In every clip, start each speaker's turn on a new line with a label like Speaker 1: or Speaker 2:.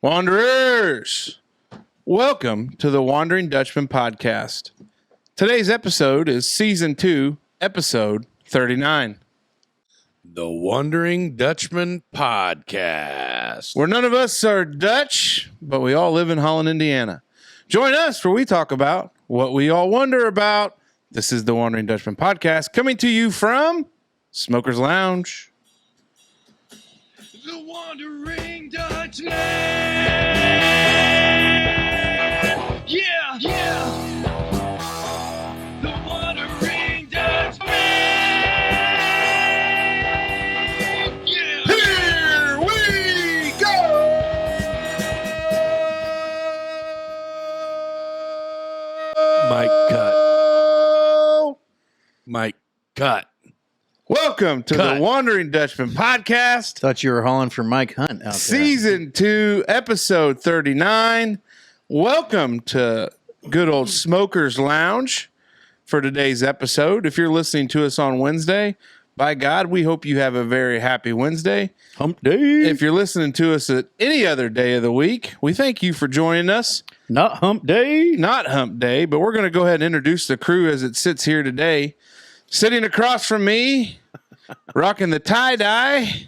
Speaker 1: Wanderers, welcome to the Wondering Dutchmen podcast. Today's episode is Season 2, Episode 39.
Speaker 2: The Wondering Dutchmen podcast.
Speaker 1: Where none of us are Dutch, but we all live in Holland, Indiana. Join us where we talk about what we all wonder about. This is the Wondering Dutchmen podcast, coming to you from Smoker's Lounge.
Speaker 2: The Wondering Dutchmen. Yeah, yeah. The Wondering Dutchmen. Yeah.
Speaker 1: Here we go!
Speaker 2: Mike cut. Mike cut.
Speaker 1: Welcome to
Speaker 2: Cut.
Speaker 1: the Wondering Dutchman podcast,
Speaker 3: Thought you were hauling for Mike Hunt out there.
Speaker 1: Season 2, Episode 39. Welcome to good old Smoker's Lounge for today's episode. If you're listening to us on Wednesday, by God, we hope you have a very happy Wednesday.
Speaker 3: Hump day.
Speaker 1: If you're listening to us at any other day of the week, we thank you for joining us.
Speaker 3: Not hump day.
Speaker 1: Not Hump Day, but we're going to go ahead and introduce the crew as it sits here today. Sitting across from me, rocking the tie-dye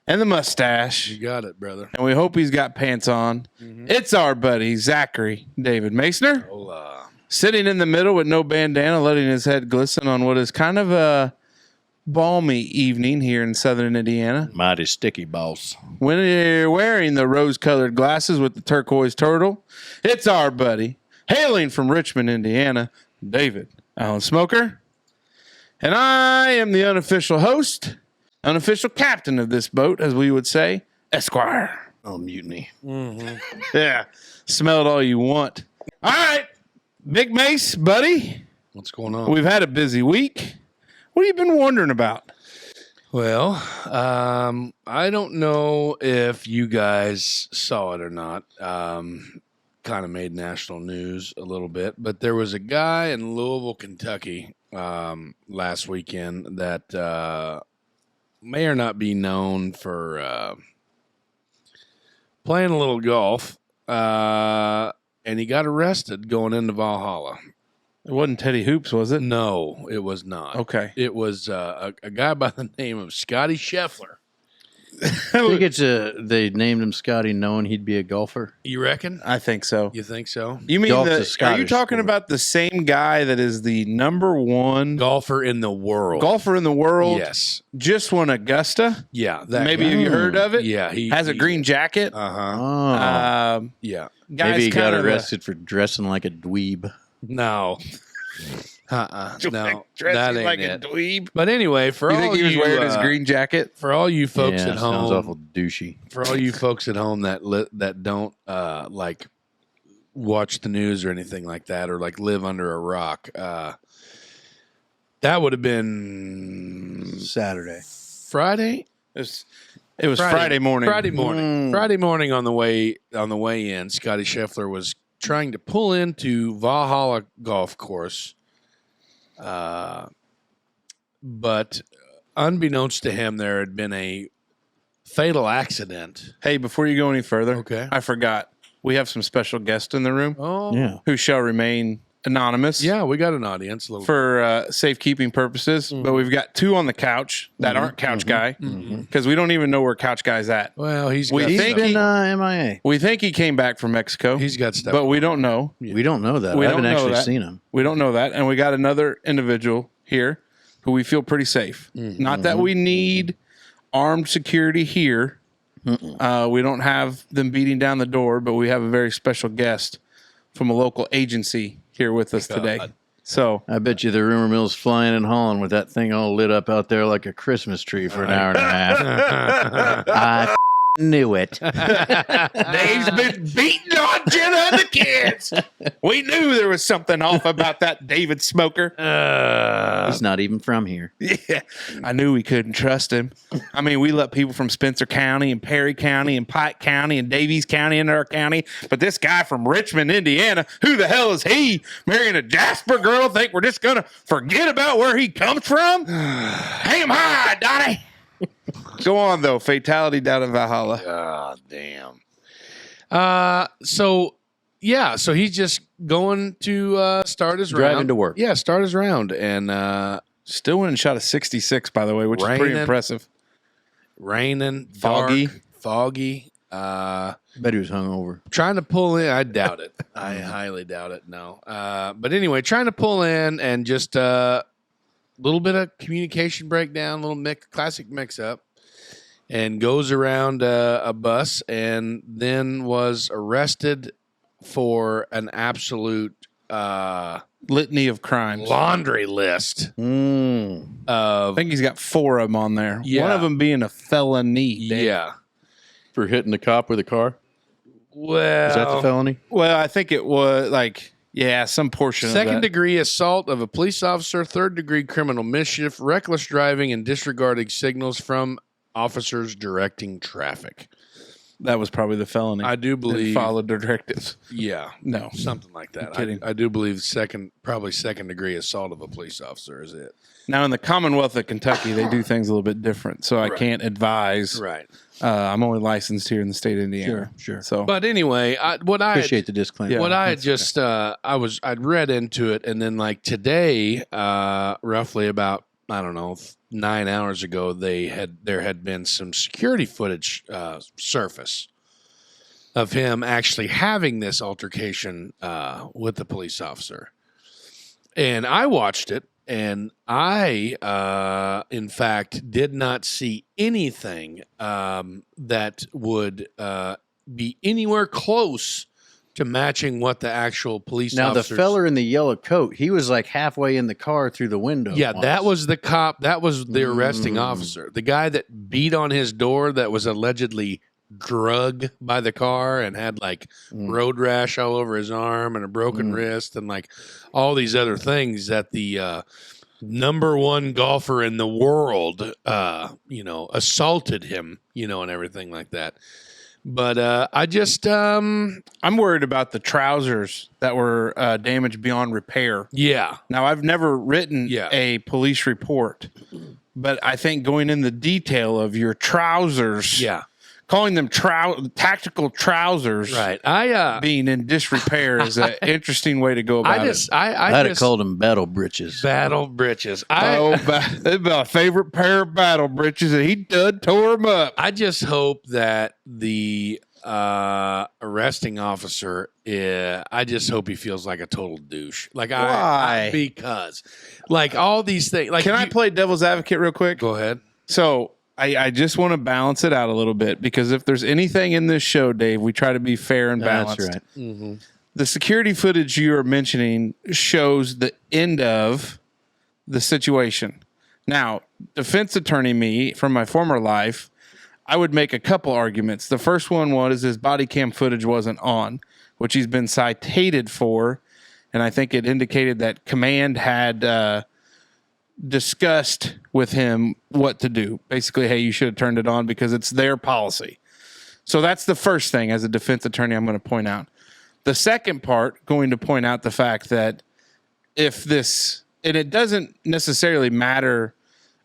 Speaker 1: and the mustache.
Speaker 2: You got it, brother.
Speaker 1: And we hope he's got pants on. It's our buddy, Zachary David Masner.
Speaker 2: Hola.
Speaker 1: Sitting in the middle with no bandana, letting his head glisten on what is kind of a balmy evening here in southern Indiana.
Speaker 3: Mighty sticky boss.
Speaker 1: When you're wearing the rose-colored glasses with the turquoise turtle, it's our buddy, hailing from Richmond, Indiana, David Allen Smoker. And I am the unofficial host, unofficial captain of this boat, as we would say, Esquire.
Speaker 3: Oh, mutiny.
Speaker 1: Yeah, smell it all you want. All right, Big Mace, buddy.
Speaker 2: What's going on?
Speaker 1: We've had a busy week. What have you been wondering about?
Speaker 2: Well, I don't know if you guys saw it or not. Kind of made national news a little bit, but there was a guy in Louisville, Kentucky, last weekend that may or not be known for playing a little golf, and he got arrested going into Valhalla.
Speaker 1: It wasn't Teddy Hoops, was it?
Speaker 2: No, it was not.
Speaker 1: Okay.
Speaker 2: It was a guy by the name of Scottie Sheffler.
Speaker 3: I think it's they named him Scotty knowing he'd be a golfer.
Speaker 2: You reckon?
Speaker 1: I think so.
Speaker 2: You think so?
Speaker 1: You mean
Speaker 3: Golf's a
Speaker 1: are you
Speaker 3: Scottish
Speaker 1: talking
Speaker 3: sport.
Speaker 1: about the same guy that is the number one
Speaker 2: Golfer in the world.
Speaker 1: golfer in the world?
Speaker 2: Yes.
Speaker 1: Just won Augusta.
Speaker 2: Yeah. That
Speaker 1: Maybe
Speaker 2: guy.
Speaker 1: you heard of it.
Speaker 2: Yeah. He
Speaker 1: Has a green jacket.
Speaker 2: Uh-huh.
Speaker 3: Oh.
Speaker 2: Yeah.
Speaker 1: Guy's
Speaker 3: Maybe he got
Speaker 1: kind of
Speaker 3: arrested for dressing like a dweeb.
Speaker 2: No. No.
Speaker 1: dressing
Speaker 2: That ain't
Speaker 1: like
Speaker 2: it.
Speaker 1: a dweeb.
Speaker 2: But anyway, for
Speaker 1: You
Speaker 2: all
Speaker 1: think he was
Speaker 2: you,
Speaker 1: wearing his green jacket?
Speaker 2: for all you folks
Speaker 3: yeah,
Speaker 2: at
Speaker 3: sounds
Speaker 2: home,
Speaker 3: awful douchey.
Speaker 2: for all you folks at home that don't like watch the news or anything like that, or like live under a rock, that would have been
Speaker 3: Saturday.
Speaker 2: Friday.
Speaker 1: It was Friday morning.
Speaker 2: Friday morning. Friday morning on the way in, Scottie Sheffler was trying to pull into Valhalla Golf Course, but unbeknownst to him, there had been a fatal accident.
Speaker 1: Hey, before you go any further,
Speaker 2: Okay.
Speaker 1: I forgot. We have some special guests in the room
Speaker 2: Oh,
Speaker 3: Yeah.
Speaker 1: who shall remain anonymous
Speaker 2: yeah, we got an audience. A little
Speaker 1: for safekeeping purposes. But we've got two on the couch that aren't Couch Guy because we don't even know where Couch Guy's at.
Speaker 2: Well, he's
Speaker 1: We
Speaker 2: got
Speaker 1: think
Speaker 3: He's
Speaker 2: stuff.
Speaker 3: been MIA.
Speaker 1: We think he came back from Mexico,
Speaker 2: He's got stuff.
Speaker 1: but we don't know.
Speaker 3: We don't know that.
Speaker 1: We
Speaker 3: I haven't
Speaker 1: don't know
Speaker 3: actually
Speaker 1: that.
Speaker 3: seen him.
Speaker 1: We don't know that. And we got another individual here who we feel pretty safe. Not that we need armed security here. We don't have them beating down the door, but we have a very special guest from a local agency here with us today. So
Speaker 3: I bet you the rumor mill's flying and hauling with that thing all lit up out there like a Christmas tree for an hour and a half. I knew it.
Speaker 1: Dave's been beating on Jenna and the kids. We knew there was something off about that David Smoker.
Speaker 3: He's not even from here.
Speaker 1: Yeah, I knew we couldn't trust him. I mean, we let people from Spencer County and Perry County and Pike County and Davies County into our county. But this guy from Richmond, Indiana, who the hell is he? Marrying a Jasper girl? Think we're just going to forget about where he comes from? Hang him high, Donnie. Go on, though. Fatality down in Valhalla.
Speaker 2: God damn. So he's just going to start his round.
Speaker 3: Driving to work.
Speaker 2: Yeah, start his round. And
Speaker 1: Still went and shot a 66, by the way, which is pretty impressive.
Speaker 2: Raining,
Speaker 1: Foggy.
Speaker 2: foggy.
Speaker 3: Bet he was hungover.
Speaker 2: Trying to pull in. I doubt it. I highly doubt it. No. But anyway, trying to pull in and just a little bit of communication breakdown, little classic mix-up. And goes around a bus and then was arrested for an absolute
Speaker 1: Litany of crimes.
Speaker 2: laundry list
Speaker 1: I
Speaker 2: of
Speaker 1: think he's got 4 of them on there.
Speaker 2: Yeah.
Speaker 1: One of them being a felony. Dave.
Speaker 2: yeah.
Speaker 3: For hitting the cop with a car?
Speaker 2: Well,
Speaker 3: Is that the felony?
Speaker 1: Well, I think it was some portion of that.
Speaker 2: second degree assault of a police officer, third degree criminal mischief, reckless driving, and disregarding signals from officers directing traffic.
Speaker 1: That was probably the felony.
Speaker 2: I do
Speaker 1: Didn't
Speaker 2: believe.
Speaker 1: follow directives.
Speaker 2: Yeah.
Speaker 1: No.
Speaker 2: Something like that.
Speaker 1: kidding.
Speaker 2: I do believe second degree assault of a police officer is it.
Speaker 1: Now, in the Commonwealth of Kentucky, they do things a little bit different, so I
Speaker 2: Right.
Speaker 1: can't advise.
Speaker 2: Right.
Speaker 1: I'm only licensed here in the state of Indiana.
Speaker 3: Sure.
Speaker 1: So,
Speaker 2: But anyway,
Speaker 3: Appreciate the disclaimer.
Speaker 1: Yeah.
Speaker 2: what I had just I'd read into it, and then like today, roughly about 9 hours ago, there had been some security footage surface of him actually having this altercation with the police officer, and I watched it, and I in fact did not see anything that would be anywhere close to matching what the actual police
Speaker 3: Now,
Speaker 2: officers.
Speaker 3: the feller in the yellow coat, he was like halfway in the car through the window.
Speaker 2: Yeah,
Speaker 3: once.
Speaker 2: that was the cop. That was the arresting officer. The guy that beat on his door that was allegedly drugged by the car and had like road rash all over his arm and a broken wrist and like all these other things that the number one golfer in the world, assaulted him, and everything like that. But I just,
Speaker 1: I'm worried about the trousers that were damaged beyond repair.
Speaker 2: yeah.
Speaker 1: Now, I've never written
Speaker 2: Yeah.
Speaker 1: a police report, but I think going in the detail of your trousers,
Speaker 2: Yeah.
Speaker 1: calling them tactical trousers,
Speaker 2: Right. I
Speaker 1: being in disrepair is an interesting way to go about it.
Speaker 3: I'd have called him battle britches.
Speaker 2: battle britches.
Speaker 1: It's my favorite pair of battle breeches, and he done tore them up.
Speaker 2: I just hope that the arresting officer, I just hope he feels like a total douche. Like
Speaker 1: Why?
Speaker 2: Because like all these things. Like,
Speaker 1: Can I play devil's advocate real quick?
Speaker 2: Go ahead.
Speaker 1: So I just want to balance it out a little bit, because if there's anything in this show, Dave, we try to be fair and balanced.
Speaker 3: That's right.
Speaker 2: Mm-hmm.
Speaker 1: The security footage you are mentioning shows the end of the situation. Now, defense attorney me from my former life, I would make a couple arguments. The first one was his body cam footage wasn't on, which he's been cited for, and I think it indicated that command had discussed with him what to do. Basically, hey, you should have turned it on because it's their policy. So that's the first thing as a defense attorney I'm going to point out. The second part, going to point out the fact that if this, and it doesn't necessarily matter,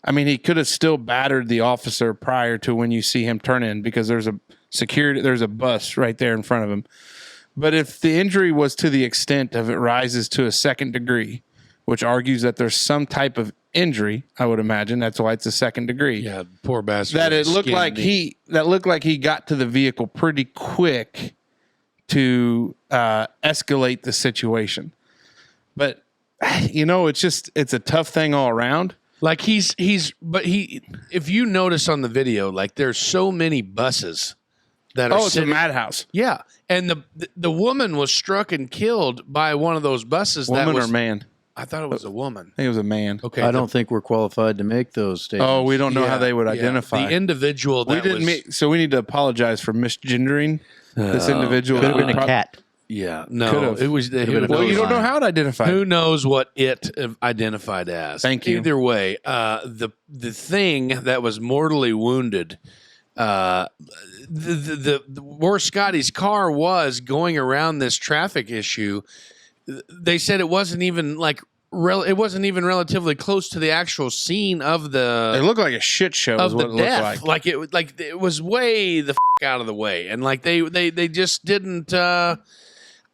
Speaker 1: I mean, he could have still battered the officer prior to when you see him turn in, because there's a bus right there in front of him. But if the injury was to the extent of it rises to a second degree, which argues that there's some type of injury, I would imagine that's why it's a second degree.
Speaker 2: Yeah, poor bastard.
Speaker 1: That it
Speaker 2: with
Speaker 1: looked
Speaker 2: skin
Speaker 1: like
Speaker 2: knee.
Speaker 1: he got to the vehicle pretty quick to escalate the situation. But it's a tough thing all around.
Speaker 2: Like if you notice on the video, like there's so many buses that are
Speaker 1: Oh, it's a
Speaker 2: sitting.
Speaker 1: madhouse.
Speaker 2: Yeah, and the woman was struck and killed by one of those buses.
Speaker 1: Woman
Speaker 2: that was,
Speaker 1: or man?
Speaker 2: I thought it was a woman.
Speaker 1: I think it was a man.
Speaker 2: Okay,
Speaker 3: I don't think we're qualified to make those statements.
Speaker 1: Oh, we don't know how they would identify.
Speaker 2: the individual.
Speaker 1: We
Speaker 2: That
Speaker 1: didn't
Speaker 2: was,
Speaker 1: so we need to apologize for misgendering this individual.
Speaker 3: Could have been a
Speaker 1: Prob-
Speaker 3: cat.
Speaker 2: Yeah, no,
Speaker 1: Could've.
Speaker 2: it was.
Speaker 3: been a
Speaker 1: Well, you don't know
Speaker 3: Lion.
Speaker 1: how to identify.
Speaker 2: Who knows what it identified as?
Speaker 1: Thank you.
Speaker 2: Either way, the thing that was mortally wounded, the where Scottie's car was going around this traffic issue, they said it wasn't even like it wasn't even relatively close to the actual scene of
Speaker 1: It
Speaker 2: the
Speaker 1: looked like a shit show. Is
Speaker 2: of
Speaker 1: what
Speaker 2: the
Speaker 1: it
Speaker 2: death.
Speaker 1: looked like.
Speaker 2: It was way the out of the way. And like they just didn't. I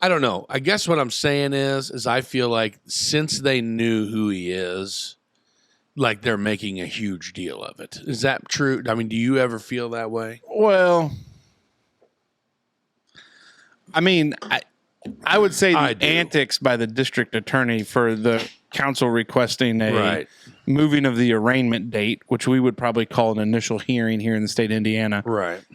Speaker 2: don't know. I guess what I'm saying is I feel like since they knew who he is, like they're making a huge deal of it. Is that true? I mean, do you ever feel that way?
Speaker 1: Well, I mean, I would say the antics by the district attorney for the council requesting a moving of the arraignment date, which we would probably call an initial hearing here in the state of Indiana,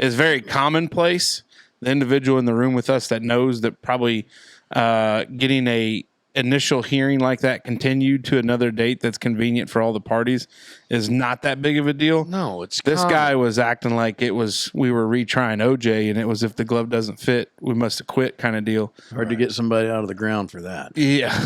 Speaker 1: is very commonplace. The individual in the room with us that knows that probably getting a initial hearing like that continued to another date that's convenient for all the parties is not that big of a deal.
Speaker 2: No, it's
Speaker 1: this guy was acting like we were retrying OJ, and it was if the glove doesn't fit, we must have quit kind of deal.
Speaker 3: Hard to get somebody out of the ground for that.
Speaker 1: Yeah.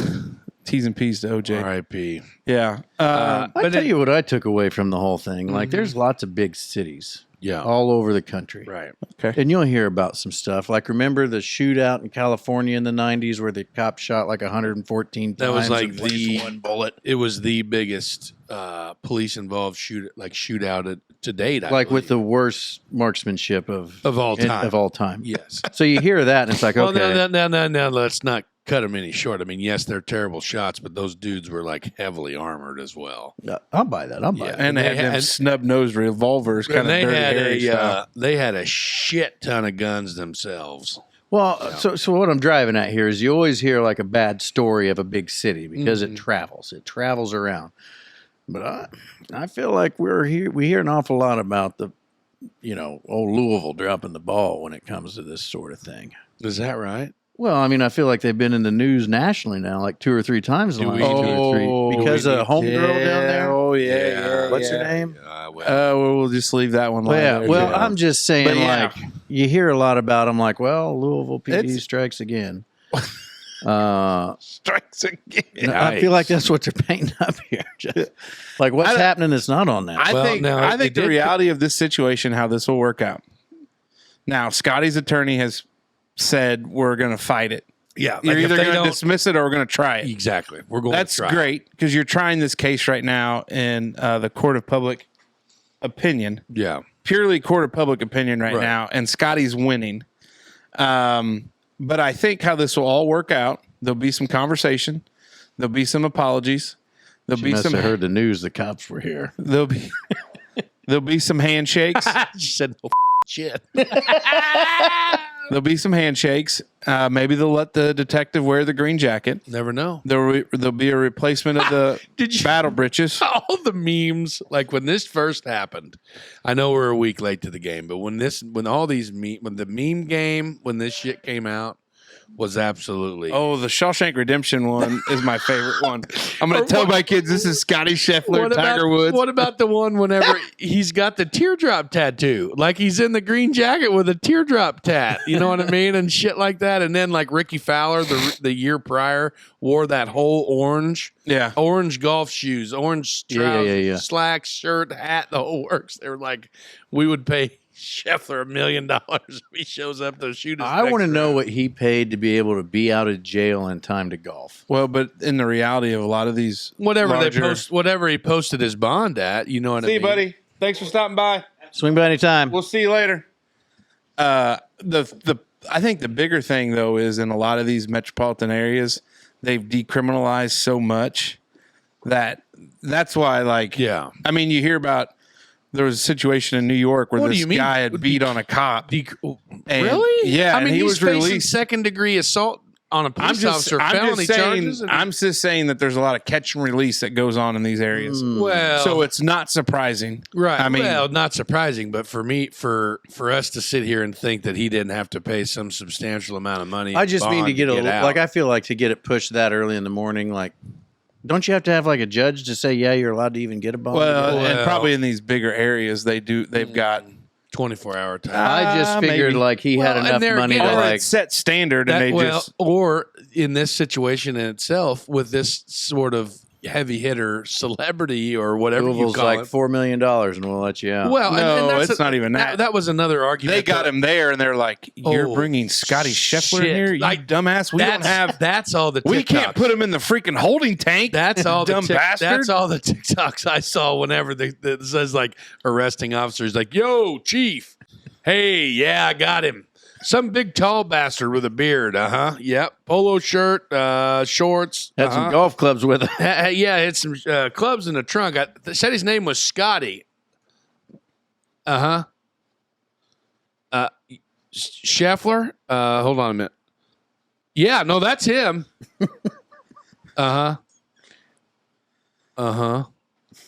Speaker 1: T's and P's to OJ.
Speaker 2: R.I.P.
Speaker 1: Yeah.
Speaker 3: I'll tell you what I took away from the whole thing. Like, there's lots of big cities.
Speaker 2: Yeah.
Speaker 3: All over the country.
Speaker 2: Right.
Speaker 1: Okay.
Speaker 3: And you'll hear about some stuff. Like, remember the shootout in California in the 90s where the cop shot like 114 times?
Speaker 2: That was like
Speaker 3: one bullet.
Speaker 2: It was the biggest police-involved shootout to date. I
Speaker 3: Like
Speaker 2: believe.
Speaker 3: with the worst marksmanship of
Speaker 2: all time.
Speaker 3: Of all time.
Speaker 2: Yes.
Speaker 3: So you hear that and it's like,
Speaker 2: Well,
Speaker 3: okay.
Speaker 2: no. Let's not cut them any short. I mean, yes, they're terrible shots, but those dudes were like heavily armored as well.
Speaker 3: I'll buy that. I'll buy
Speaker 2: Yeah.
Speaker 3: that.
Speaker 1: And they had them snub-nosed revolvers, kind of dirty, hairy style.
Speaker 2: They had a shit ton of guns themselves.
Speaker 3: Well, so what I'm driving at here is you always hear like a bad story of a big city because it travels around. But I feel like we hear an awful lot about the, old Louisville dropping the ball when it comes to this sort of thing.
Speaker 2: Is that right?
Speaker 3: Well, I mean, I feel like they've been in the news nationally now, like 2 or 3 times in the last 2 or 3. Because a homegirl down there.
Speaker 1: Oh, yeah.
Speaker 3: What's her name?
Speaker 1: We'll just leave that one.
Speaker 3: Well, I'm just saying,
Speaker 1: But yeah.
Speaker 3: like, you hear a lot about them, like, well, Louisville PD
Speaker 1: It's-
Speaker 3: strikes again.
Speaker 1: Strikes again.
Speaker 3: I feel like that's what they're painting up here. Just, like, what's happening that's not on that?
Speaker 1: I think the reality of this situation, how this will work out. Now, Scottie's attorney has said we're going to fight it.
Speaker 2: Yeah.
Speaker 1: You're either going to dismiss it or we're going to try it.
Speaker 2: Exactly. We're going
Speaker 1: That's
Speaker 2: to try.
Speaker 1: great because you're trying this case right now in the court of public opinion.
Speaker 2: Yeah.
Speaker 1: Purely court of public opinion right now, and Scottie's winning. But I think how this will all work out, there'll be some conversation, there'll be some apologies, there'll be
Speaker 3: Must
Speaker 1: some
Speaker 3: have heard the news. The cops were here.
Speaker 1: there'll be some handshakes.
Speaker 2: She said, no shit.
Speaker 1: There'll be some handshakes. Maybe they'll let the detective wear the green jacket.
Speaker 2: Never know.
Speaker 1: There'll be a replacement of the battle breeches.
Speaker 2: All the memes, like when this first happened, I know we're a week late to the game, but when the meme game, when this shit came out, was absolutely.
Speaker 1: Oh, the Shawshank Redemption one is my favorite one. I'm going to tell my kids this is Scottie Sheffler, Tiger Woods.
Speaker 2: What about the one whenever he's got the teardrop tattoo? Like he's in the green jacket with a teardrop tat. You know what I mean? And shit like that. And then like Ricky Fowler, the year prior, wore that whole orange golf shoes, orange trousers, slacks, shirt, hat, the whole works. They were like, we would pay Sheffler $1 million if he shows up to shoot us.
Speaker 3: I want to know what he paid to be able to be out of jail in time to golf.
Speaker 1: Well, but in the reality of a lot of these,
Speaker 2: whatever he posted his bond at, you know what I mean?
Speaker 1: See you, buddy. Thanks for stopping by.
Speaker 3: Swing by anytime.
Speaker 1: We'll see you later. I think the bigger thing though is in a lot of these metropolitan areas, they've decriminalized so much that's why, like, I mean, you hear about. There was a situation in New York where this guy had beat on a cop.
Speaker 2: Really?
Speaker 1: Yeah.
Speaker 2: I mean,
Speaker 1: he
Speaker 2: he's
Speaker 1: was
Speaker 2: facing
Speaker 1: released.
Speaker 2: second-degree assault on a police officer, felony charges.
Speaker 1: I'm just saying that there's a lot of catch and release that goes on in these areas.
Speaker 2: Well,
Speaker 1: so it's not surprising,
Speaker 2: right?
Speaker 1: I mean,
Speaker 2: well, not surprising, but for me, for us to sit here and think that he didn't have to pay some substantial amount of money,
Speaker 3: I just mean to get
Speaker 2: out.
Speaker 3: like I feel like to get it pushed that early in the morning, like. Don't you have to have like a judge to say, yeah, you're allowed to even get a bond?
Speaker 1: Well, and probably in these bigger areas, they've got
Speaker 2: 24-hour time.
Speaker 3: I just figured like he had enough money to like
Speaker 1: set standard, and
Speaker 2: or in this situation in itself with this sort of heavy hitter celebrity or whatever
Speaker 3: Louisville's
Speaker 2: you call
Speaker 3: like
Speaker 2: it.
Speaker 3: $4 million and we'll let you out.
Speaker 2: Well,
Speaker 1: no, it's not even that.
Speaker 2: That was another argument.
Speaker 1: They got him there, and they're like, "You're bringing Scottie Scheffler in here, you dumbass. We don't have.
Speaker 2: That's all the. TikToks.
Speaker 1: We can't put him in the freaking holding tank.
Speaker 2: That's all
Speaker 1: dumb bastard.
Speaker 2: That's all the TikToks I saw whenever that says like arresting officers, like, "Yo, chief." Hey, yeah, I got him. Some big tall bastard with a beard. Yep. Polo shirt, shorts.
Speaker 3: Had some golf clubs with him.
Speaker 2: Yeah, had some clubs in the trunk. I said his name was Scottie. Sheffler. Hold on a minute. Yeah, no, that's him.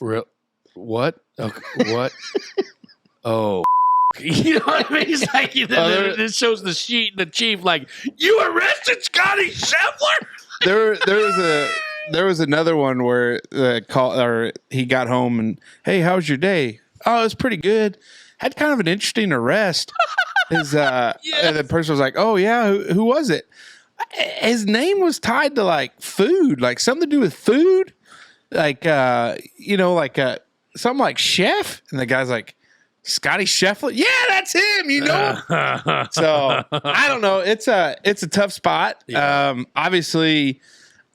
Speaker 2: Real? What? Okay, what? Oh. You know what I mean? He's like, this shows the chief, like, you arrested Scottie Sheffler?
Speaker 1: There was another one where he got home and, hey, how was your day? Oh, it was pretty good. Had kind of an interesting arrest. And the person was like, oh yeah, who was it? His name was tied to like food, like something to do with food, like something like chef. And the guy's like, Scottie Sheffler? Yeah, that's him, So I don't know. It's a tough spot.
Speaker 2: Yeah.
Speaker 1: Obviously,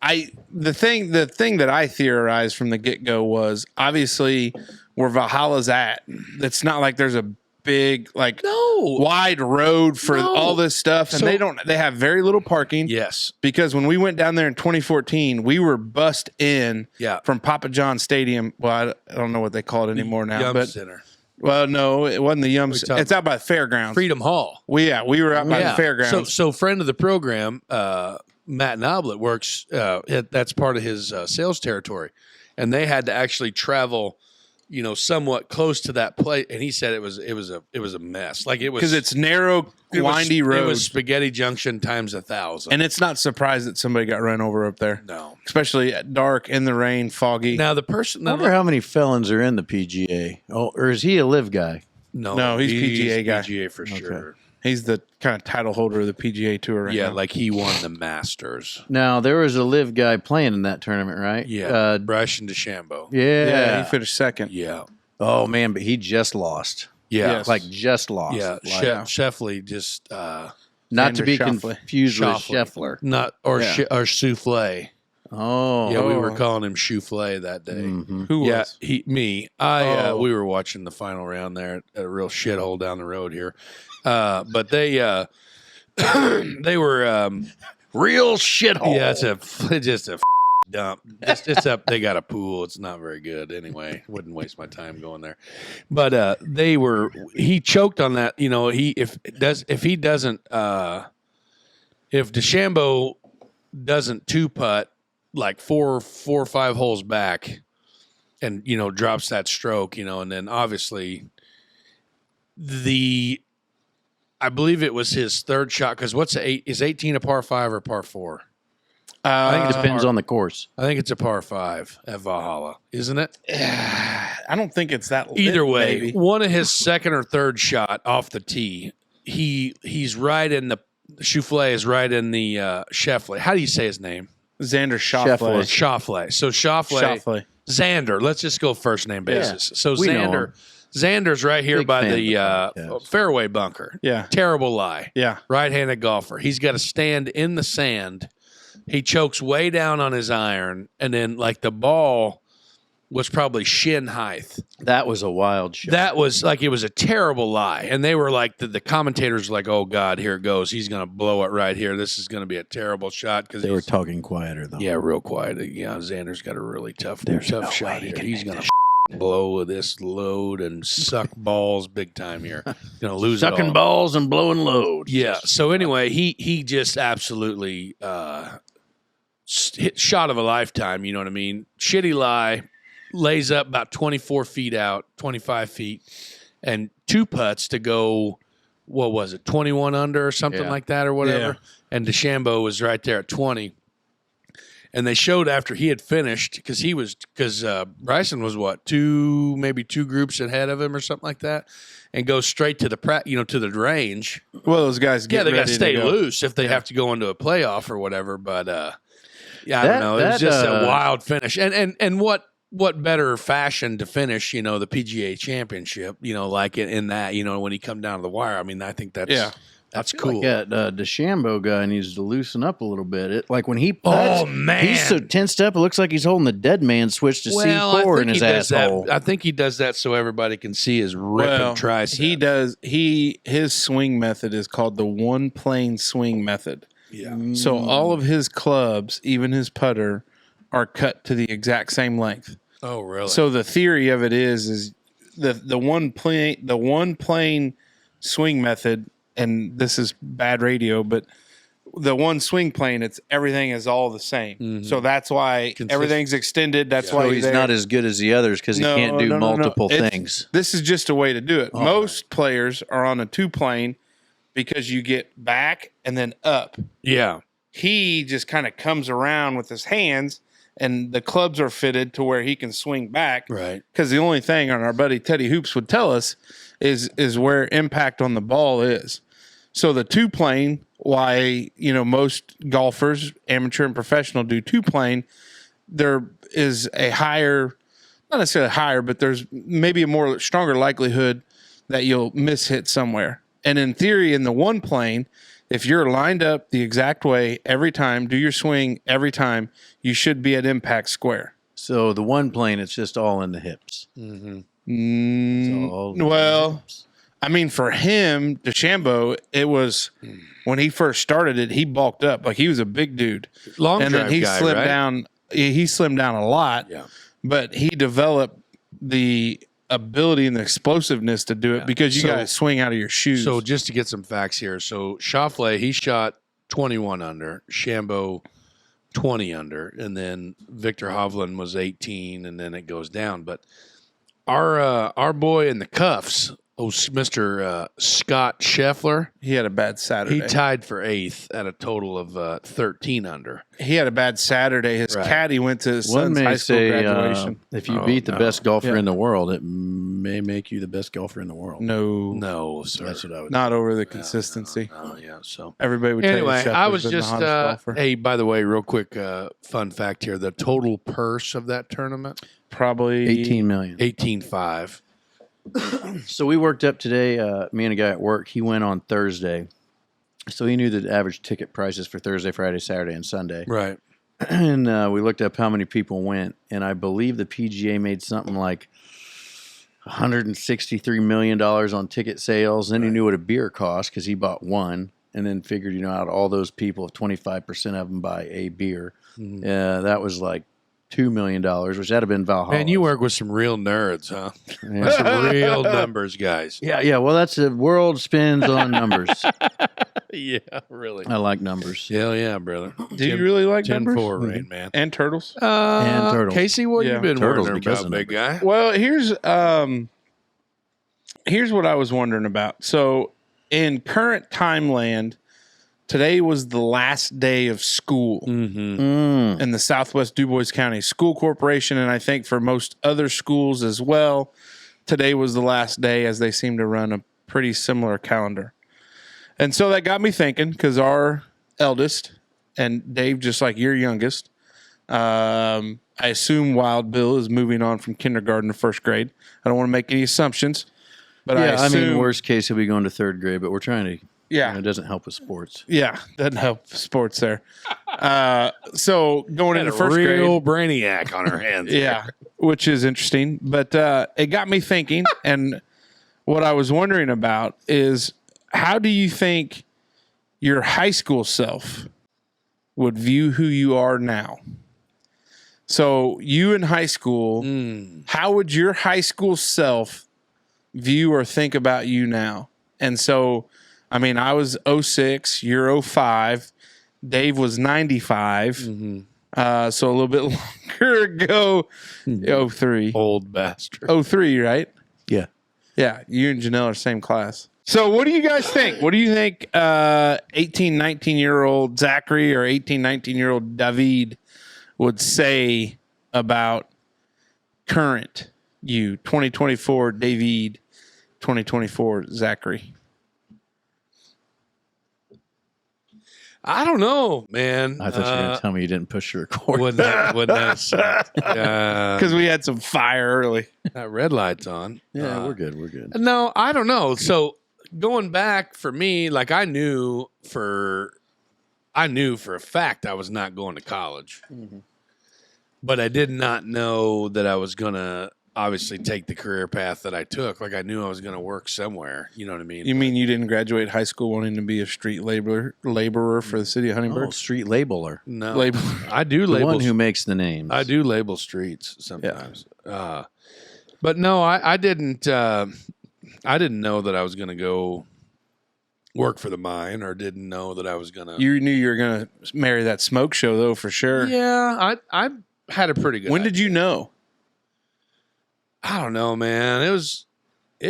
Speaker 1: the thing that I theorized from the get-go was obviously where Valhalla's at. It's not like there's a big wide road for all this stuff, and they have very little parking.
Speaker 2: Yes,
Speaker 1: because when we went down there in 2014, we were bussed in from Papa John Stadium. Well, I don't know what they call it anymore now, but
Speaker 2: Center.
Speaker 1: Well, no, it wasn't the Yum. It's out by the fairgrounds.
Speaker 2: Freedom Hall.
Speaker 1: We were out by the fairgrounds.
Speaker 2: So friend of the program, Matt Noblet works. That's part of his sales territory, and they had to actually travel, somewhat close to that place. And he said it was a mess. Like it was
Speaker 1: because it's narrow, windy road.
Speaker 2: It was Spaghetti Junction times 1,000.
Speaker 1: And it's not surprised that somebody got run over up there.
Speaker 2: No,
Speaker 1: especially at dark, in the rain, foggy.
Speaker 2: Now the person.
Speaker 3: I wonder how many felons are in the PGA. Oh, or is he a live guy?
Speaker 1: No, he's PGA guy.
Speaker 2: PGA for sure.
Speaker 1: He's the kind of title holder of the PGA Tour right now.
Speaker 2: Yeah, like he won the Masters.
Speaker 3: Now, there was a live guy playing in that tournament, right?
Speaker 2: Yeah, Bryson DeChambeau.
Speaker 3: Yeah.
Speaker 1: He finished second.
Speaker 2: Yeah.
Speaker 3: Oh, man, but he just lost.
Speaker 2: Yeah.
Speaker 1: Yes.
Speaker 3: Like, just lost.
Speaker 2: Yeah, Sheffley just...
Speaker 3: not to be
Speaker 1: Schauffele.
Speaker 3: confused with Sheffler.
Speaker 2: Or Souffle.
Speaker 3: Oh.
Speaker 2: Yeah, we were calling him Souffle that day.
Speaker 3: Mm-hmm.
Speaker 1: Who was?
Speaker 2: Me. We were watching the final round there at a real shithole down the road here. But they they were
Speaker 3: real shithole.
Speaker 2: Yeah, it's just a dump. It's up. They got a pool. It's not very good anyway. Wouldn't waste my time going there. But he choked on that. If DeChambeau doesn't two putt like four or five holes back, and drops that stroke, and then obviously I believe it was his third shot, because is 18 a par 5 or par 4?
Speaker 3: I think it depends on the course.
Speaker 2: I think it's a par 5 at Valhalla, isn't it?
Speaker 1: I don't think it's that.
Speaker 2: Either way,
Speaker 1: maybe.
Speaker 2: One of his second or third shot off the tee, he's right in the Souffle is right in the Sheffler. How do you say his name?
Speaker 1: Xander Schauffele.
Speaker 2: Schauffele. So Schauffele. Xander. Let's just go first name basis.
Speaker 3: Yeah,
Speaker 2: so Xander's right here
Speaker 3: Big
Speaker 2: by
Speaker 3: fan
Speaker 2: the
Speaker 3: of the podcast.
Speaker 2: fairway bunker.
Speaker 1: Yeah.
Speaker 2: Terrible lie.
Speaker 1: Yeah.
Speaker 2: Right-handed golfer. He's got to stand in the sand. He chokes way down on his iron, and then like the ball was probably shin height.
Speaker 3: That was a wild shot.
Speaker 2: That was like, it was a terrible lie. And they were like, the commentators were like, oh God, here it goes. He's going to blow it right here. This is going to be a terrible shot.
Speaker 3: They were talking quieter though.
Speaker 2: Yeah, real quiet. Yeah, Xander's got a really tough
Speaker 3: no
Speaker 2: shot
Speaker 3: way
Speaker 2: here.
Speaker 3: he
Speaker 2: He's going to blow this load and suck balls big time here. Going to lose it all.
Speaker 3: Sucking balls and blowing load.
Speaker 2: Yeah. So anyway, he just absolutely hit shot of a lifetime. You know what I mean? Shitty lie, lays up about 24 feet out, 25 feet, and two putts to go. What was it? 21 under or something like that, or whatever.
Speaker 1: Yeah.
Speaker 2: And DeChambeau was right there at 20. And they showed after he had finished, because Bryson was maybe two groups ahead of him or something like that, and goes straight to the range.
Speaker 1: Well, those guys
Speaker 2: They got to stay
Speaker 1: go.
Speaker 2: loose if they have to go into a playoff or whatever. But I don't know. It was just a wild finish, and what better fashion to finish? The PGA Championship. Like in that. When he come down to the wire. I mean, I think that's That's
Speaker 3: I feel
Speaker 2: cool.
Speaker 3: like that DeChambeau guy needs to loosen up a little bit. Like when he puts, he's so tensed up. It looks like he's holding the dead man switch to C4 in his asshole.
Speaker 2: I think he does that so everybody can see his ripping tricep.
Speaker 1: He does. His swing method is called the one plane swing method.
Speaker 2: Yeah.
Speaker 1: So all of his clubs, even his putter, are cut to the exact same length.
Speaker 2: Oh, really?
Speaker 1: So the theory of it is the one plane swing method, and this is bad radio, but the one swing plane, everything is all the same.
Speaker 2: Mm-hmm.
Speaker 1: So that's why everything's extended. That's why
Speaker 3: So he's not as good as the others because he can't do multiple things.
Speaker 1: This is just a way to do it. Most players are on a 2-plane because you get back and then up.
Speaker 2: Yeah.
Speaker 1: He just kind of comes around with his hands, and the clubs are fitted to where he can swing back.
Speaker 2: Right.
Speaker 1: Because the only thing our buddy Teddy Hoops would tell us is where impact on the ball is. So the 2-plane, why most golfers, amateur and professional, do 2-plane, there is a higher, not necessarily higher, but there's maybe a more stronger likelihood that you'll miss hit somewhere. And in theory, in the 1-plane, if you're lined up the exact way every time, do your swing every time, you should be at impact square.
Speaker 3: So the 1-plane, it's just all in the hips.
Speaker 2: Mm-hmm.
Speaker 1: Well, I mean, for him, DeChambeau, it was when he first started it, he bulked up. Like, he was a big dude.
Speaker 2: Long
Speaker 1: and then he
Speaker 2: guy,
Speaker 1: slimmed
Speaker 2: right?
Speaker 1: down. He slimmed down a lot.
Speaker 2: Yeah.
Speaker 1: But he developed the ability and the explosiveness to do it because you got to swing out of your shoes.
Speaker 2: So just to get some facts here. So Sheffler, he shot 21 under, Shambo 20 under, and then Victor Hovland was 18, and then it goes down. But our boy in the cuffs, Mr. Scott Sheffler,
Speaker 1: he had a bad Saturday.
Speaker 2: he tied for 8th at a total of 13 under.
Speaker 1: He had a bad Saturday. His caddy went to his
Speaker 3: One
Speaker 1: son's
Speaker 3: may
Speaker 1: high school
Speaker 3: say,
Speaker 1: graduation.
Speaker 3: if you beat the best golfer in the world, it may make you the best golfer in the world.
Speaker 1: No,
Speaker 2: sir.
Speaker 3: That's what I would
Speaker 1: not over the consistency.
Speaker 2: Oh, yeah. So
Speaker 1: Everybody would
Speaker 2: anyway,
Speaker 1: tell you
Speaker 2: I was
Speaker 1: Scheffler's been
Speaker 2: just
Speaker 1: the hottest golfer.
Speaker 2: hey, by the way, real quick fun fact here: the total purse of that tournament,
Speaker 1: probably
Speaker 3: 18 million.
Speaker 2: 18.5.
Speaker 3: So we worked up today. Me and a guy at work. He went on Thursday, so he knew the average ticket prices for Thursday, Friday, Saturday, and Sunday.
Speaker 2: Right.
Speaker 3: And we looked up how many people went, and I believe the PGA made something like $163 million on ticket sales. Then he knew what a beer cost because he bought one, and then figured, out of all those people, if 25% of them buy a beer, that was like $2 million, which that'd have been Valhalla.
Speaker 2: Man, you work with some real nerds, huh?
Speaker 3: Yeah.
Speaker 2: Some real numbers guys.
Speaker 3: Yeah. Well, that's the world spins on numbers.
Speaker 2: Yeah, really.
Speaker 3: I like numbers.
Speaker 2: Hell yeah, brother.
Speaker 1: Do you really like numbers?
Speaker 2: 10-4 rain, man.
Speaker 1: And turtles?
Speaker 3: And turtles.
Speaker 2: Casey, what
Speaker 1: Yeah.
Speaker 2: you been
Speaker 3: Turtles
Speaker 2: wondering
Speaker 3: because
Speaker 2: about,
Speaker 3: of
Speaker 2: big guy?
Speaker 1: Well, here's what I was wondering about. So in current timeland, today was the last day of school in the Southwest DuBois County School Corporation, and I think for most other schools as well, today was the last day, as they seem to run a pretty similar calendar. And so that got me thinking, because our eldest, and Dave, just like your youngest, I assume Wild Bill is moving on from kindergarten to first grade. I don't want to make any assumptions, but I assume,
Speaker 3: worst case, he'll be going to third grade, but we're trying to.
Speaker 1: yeah,
Speaker 3: It doesn't help with sports.
Speaker 1: yeah, doesn't help sports there. So going into first
Speaker 2: real
Speaker 1: grade,
Speaker 2: brainiac on her hands.
Speaker 1: yeah, which is interesting. But it got me thinking, and what I was wondering about is, how do you think your high school self would view who you are now? So you in high school, how would your high school self view or think about you now? And so, I mean, I was 06, you're 05, Dave was 95, so a little bit longer ago, 03.
Speaker 2: Old bastard.
Speaker 1: 03, right?
Speaker 3: Yeah.
Speaker 1: Yeah, you and Janelle are same class. So what do you guys think? What do you think 18, 19-year-old Zachary or 18, 19-year-old David would say about current you, 2024 David, 2024 Zachary?
Speaker 2: I don't know, man.
Speaker 3: I thought you were going to tell me you didn't push the record.
Speaker 2: Wouldn't that suck?
Speaker 1: Because we had some fire early.
Speaker 2: That red light's on.
Speaker 3: Yeah, we're good. We're good.
Speaker 2: No, I don't know. So going back for me, like I knew for a fact I was not going to college, but I did not know that I was going to obviously take the career path that I took. Like I knew I was going to work somewhere. You know what I mean?
Speaker 1: You mean you didn't graduate high school wanting to be a street laborer for the city of Huntingburg?
Speaker 3: Oh, street labeler.
Speaker 2: No,
Speaker 1: Label.
Speaker 2: I do
Speaker 3: The
Speaker 2: label.
Speaker 3: one who makes the names.
Speaker 2: I do label streets sometimes. But no, I didn't. I didn't know that I was going to go work for the mine, or didn't know that I was going to.
Speaker 1: You knew you were going to marry that smoke show, though, for sure.
Speaker 2: Yeah, I had a pretty good.
Speaker 1: When did you know?
Speaker 2: I don't know, man. It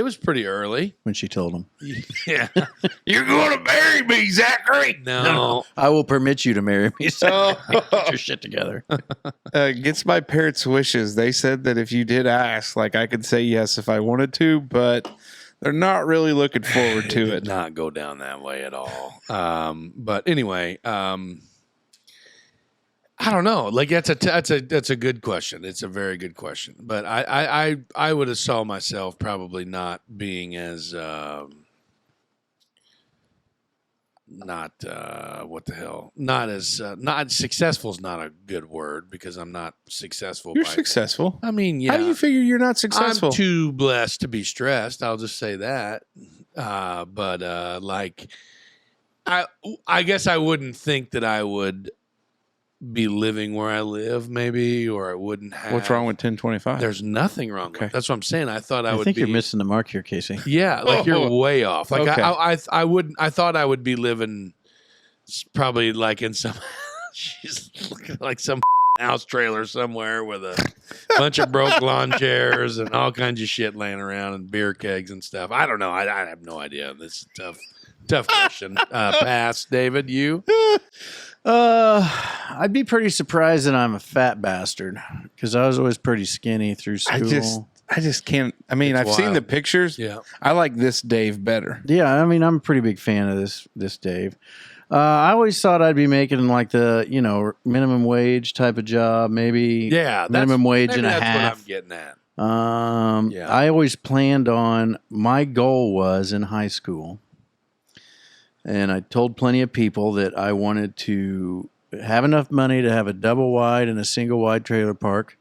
Speaker 2: was pretty early.
Speaker 3: When she told him,
Speaker 2: Yeah.
Speaker 1: You're going to marry me, Zachary.
Speaker 2: No.
Speaker 3: I will permit you to marry me. So get your shit together.
Speaker 1: Against my parents' wishes, they said that if you did ask, like I could say yes if I wanted to, but they're not really looking forward to it.
Speaker 2: Did not go down that way at all. But anyway, I don't know. Like that's a good question. It's a very good question. But I would have saw myself probably not being as not successful is not a good word, because I'm not successful.
Speaker 1: You're successul.
Speaker 2: I mean, yeah.
Speaker 1: How do you figure you're not successful?
Speaker 2: I'm too blessed to be stressed. I'll just say that. But like, I guess I wouldn't think that I would be living where I live, maybe, or I wouldn't have.
Speaker 1: What's wrong with 1025?
Speaker 2: There's nothing wrong with. That's what I'm saying. I thought I would.
Speaker 3: I think
Speaker 2: be,
Speaker 3: you're missing the mark here, Casey.
Speaker 2: Yeah, like you're way off. Like
Speaker 1: Okay.
Speaker 2: I wouldn't. I thought I would be living probably like in some, like some house trailer somewhere with a bunch of broke lawn chairs and all kinds of shit laying around and beer kegs and stuff. I don't know. I have no idea. This is tough question. Pass, David. You?
Speaker 3: I'd be pretty surprised that I'm a fat bastard, because I was always pretty skinny through school.
Speaker 1: I just can't. I mean,
Speaker 2: It's
Speaker 1: I've seen
Speaker 2: wild.
Speaker 1: the pictures.
Speaker 2: Yeah.
Speaker 1: I like this Dave better.
Speaker 3: Yeah, I mean, I'm a pretty big fan of this Dave. I always thought I'd be making like the minimum wage type of job, maybe.
Speaker 2: Yeah.
Speaker 3: minimum wage
Speaker 2: maybe
Speaker 3: and a
Speaker 2: that's
Speaker 3: half.
Speaker 2: what I'm getting at. Yeah.
Speaker 3: I always planned on, my goal was in high school, and I told plenty of people that I wanted to have enough money to have a double wide and a single wide trailer park.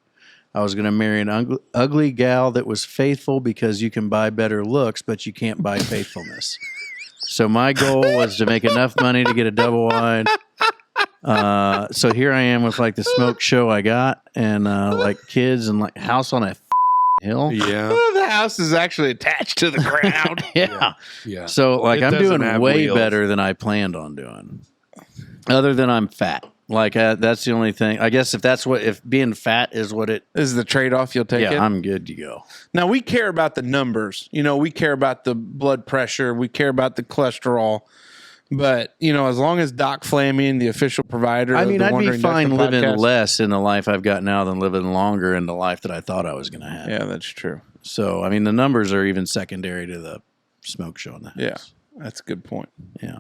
Speaker 3: I was going to marry an ugly gal that was faithful, because you can buy better looks, but you can't buy faithfulness. So my goal was to make enough money to get a double wide. So here I am with like the smoke show I got, and like kids, and like house on a hill.
Speaker 2: Yeah.
Speaker 1: The house is actually attached to the ground.
Speaker 3: Yeah.
Speaker 2: Yeah.
Speaker 3: So like
Speaker 2: It
Speaker 3: I'm
Speaker 2: doesn't
Speaker 3: doing
Speaker 2: have
Speaker 3: way
Speaker 2: wheels.
Speaker 3: better than I planned on doing. Other than I'm fat. Like that's the only thing. I guess if being fat is what it.
Speaker 1: This is the trade-off you'll take.
Speaker 3: Yeah, I'm good to go.
Speaker 1: Now, we care about the numbers. We care about the blood pressure. We care about the cholesterol. But, as long as Doc Flaming, the official provider
Speaker 3: I
Speaker 1: of
Speaker 3: mean,
Speaker 1: the
Speaker 3: I'd be
Speaker 1: Wondering
Speaker 3: fine
Speaker 1: Dutchmen
Speaker 3: living
Speaker 1: podcast-
Speaker 3: less in the life I've got now than living longer in the life that I thought I was going to have.
Speaker 1: Yeah, that's true.
Speaker 3: So, I mean, the numbers are even secondary to the smoke show in the house.
Speaker 1: Yeah, that's a good point.
Speaker 3: Yeah.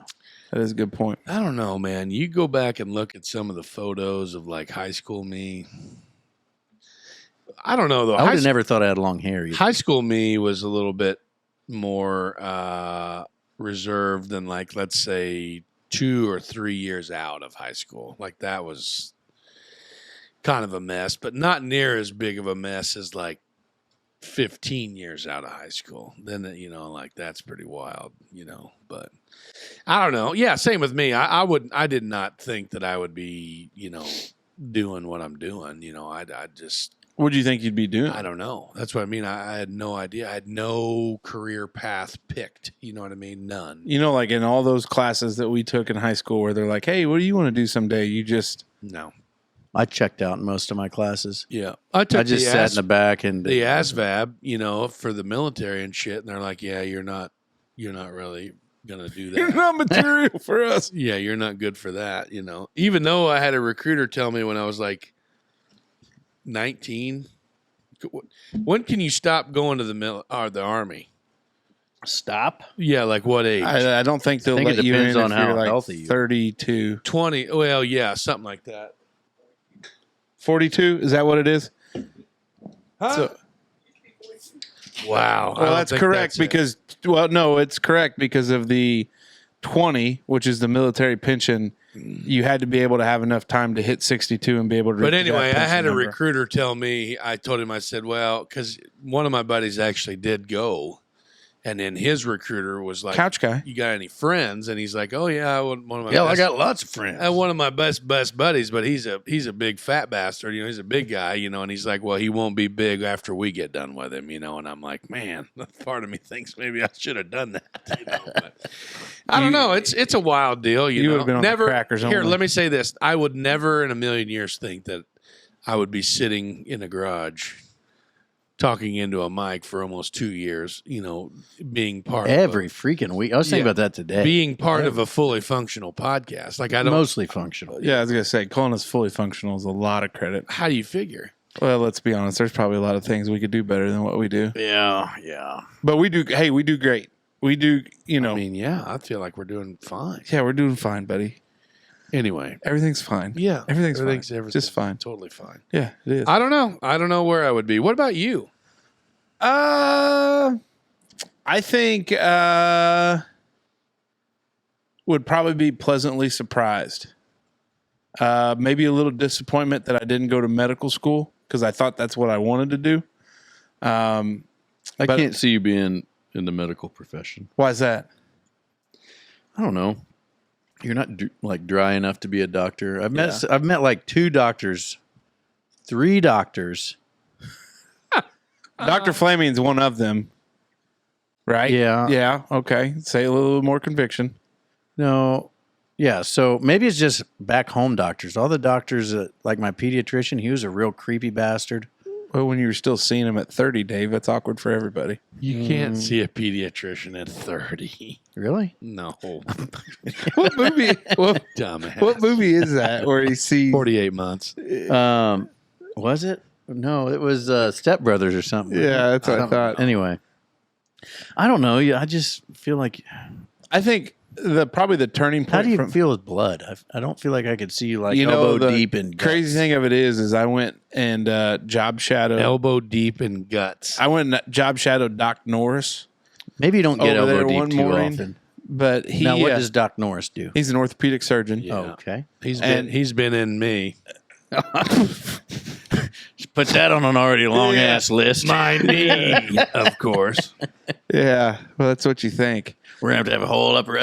Speaker 1: That is a good point.
Speaker 2: I don't know, man. You go back and look at some of the photos of like high school me. I don't know though.
Speaker 3: I would have never thought I had long hair either.
Speaker 2: High school me was a little bit more reserved than, like, let's say 2 or 3 years out of high school. Like that was kind of a mess, but not near as big of a mess as like 15 years out of high school. Then, like that's pretty wild, but I don't know. Yeah. Same with me. I did not think that I would be, doing what I'm doing. I just,
Speaker 1: What do you think you'd be doing?
Speaker 2: I don't know. That's what I mean. I had no idea. I had no career path picked. You know what I mean? None.
Speaker 1: Like in all those classes that we took in high school where they're like, hey, what do you want to do someday? You just...
Speaker 2: No.
Speaker 3: I checked out in most of my classes.
Speaker 2: Yeah.
Speaker 3: I just sat in the back and
Speaker 2: the ASVAB, for the military and shit. And they're like, yeah, you're not really going to do that.
Speaker 1: You're not material for us.
Speaker 2: Yeah, you're not good for that, Even though I had a recruiter tell me when I was like 19, when can you stop going to the Army?
Speaker 3: Stop?
Speaker 2: Yeah, like what age?
Speaker 1: I don't think they'll
Speaker 3: think
Speaker 1: let
Speaker 3: it
Speaker 1: you
Speaker 3: depends
Speaker 1: in
Speaker 3: on
Speaker 1: if you're
Speaker 3: how
Speaker 1: like
Speaker 3: healthy you are.
Speaker 1: 32.
Speaker 2: 20. Well, yeah, something like that.
Speaker 1: 42? Is that what it is?
Speaker 2: Huh?
Speaker 1: So,
Speaker 2: Wow. I
Speaker 1: Well,
Speaker 2: don't
Speaker 1: that's
Speaker 2: think
Speaker 1: correct
Speaker 2: that's it.
Speaker 1: no, it's correct because of the 20, which is the military pension. You had to be able to have enough time to hit 62 and be able to.
Speaker 2: But
Speaker 1: reach
Speaker 2: anyway,
Speaker 1: that
Speaker 2: I had a
Speaker 1: pension number.
Speaker 2: recruiter tell me, I told him, I said, well, because one of my buddies actually did go. And then his recruiter was like,
Speaker 1: Couch guy.
Speaker 2: you got any friends? And he's like, oh, yeah, one of my
Speaker 3: I
Speaker 2: best,
Speaker 3: got lots of friends.
Speaker 2: one of my best buddies, but he's a big fat bastard. He's a big guy, and he's like, well, he won't be big after we get done with him, And I'm like, man, part of me thinks maybe I should have done that. But I don't know. It's a wild deal.
Speaker 1: You would have been on the
Speaker 2: never
Speaker 1: crackers
Speaker 2: here.
Speaker 1: only.
Speaker 2: Let me say this: I would never in a million years think that I would be sitting in a garage talking into a mic for almost 2 years, being part
Speaker 3: Every freaking week. I was thinking
Speaker 2: Yeah.
Speaker 3: about that today.
Speaker 2: being part of a fully functional podcast. Like I don't.
Speaker 3: Mostly functional.
Speaker 1: Yeah, I was gonna say calling us fully functional is a lot of credit.
Speaker 2: How do you figure?
Speaker 1: Well, let's be honest. There's probably a lot of things we could do better than what we do.
Speaker 3: Yeah.
Speaker 1: But we do. Hey, we do great. We do.
Speaker 2: I mean, yeah, I feel like we're doing fine.
Speaker 1: Yeah, we're doing fine, buddy.
Speaker 2: Anyway,
Speaker 1: Everything's fine.
Speaker 2: yeah,
Speaker 1: Everything's fine. Just fine.
Speaker 2: totally fine.
Speaker 1: Yeah, it is.
Speaker 2: I don't know. I don't know where I would be. What about you?
Speaker 1: I think would probably be pleasantly surprised. Maybe a little disappointment that I didn't go to medical school because I thought that's what I wanted to do.
Speaker 3: I
Speaker 1: But-
Speaker 3: can't see you being in the medical profession.
Speaker 1: Why is that?
Speaker 3: I don't know. You're not dry enough to be a doctor. I've met like 2 doctors, 3 doctors.
Speaker 1: Dr. Flaming's one of them, right?
Speaker 3: Yeah.
Speaker 1: Yeah. Okay. Say a little more conviction.
Speaker 3: No. Yeah, so maybe it's just back home doctors. All the doctors, like my pediatrician, he was a real creepy bastard.
Speaker 1: Well, when you were still seeing him at 30, Dave, that's awkward for everybody.
Speaker 2: You can't see a pediatrician at 30.
Speaker 3: Really?
Speaker 2: No,
Speaker 1: What movie?
Speaker 2: dumbass.
Speaker 1: What movie is that where he sees?
Speaker 2: 48 months.
Speaker 3: Was it? No, it was Step Brothers or something.
Speaker 1: Yeah, that's what I thought.
Speaker 3: Anyway, I don't know. I just feel like.
Speaker 1: I think probably the turning point.
Speaker 3: How do you
Speaker 1: from,
Speaker 3: feel with blood? I don't feel like I could see you like
Speaker 1: you know,
Speaker 3: elbow
Speaker 1: the
Speaker 3: deep in guts.
Speaker 1: crazy thing of it is I went and job shadowed.
Speaker 2: Elbow deep in guts.
Speaker 1: I went and job shadowed Doc Norris,
Speaker 3: Maybe you don't get
Speaker 1: over there
Speaker 3: elbow
Speaker 1: one
Speaker 3: deep too
Speaker 1: morning.
Speaker 3: often.
Speaker 1: but he
Speaker 3: Now, what does Doc Norris do?
Speaker 1: he's an orthopedic surgeon.
Speaker 2: Yeah.
Speaker 3: Oh, okay.
Speaker 2: He's
Speaker 1: And-
Speaker 2: been in me.
Speaker 3: Put that on an already long ass list.
Speaker 2: My knee, of course.
Speaker 1: Yeah, well, that's what you think.
Speaker 3: We're gonna have to have a whole other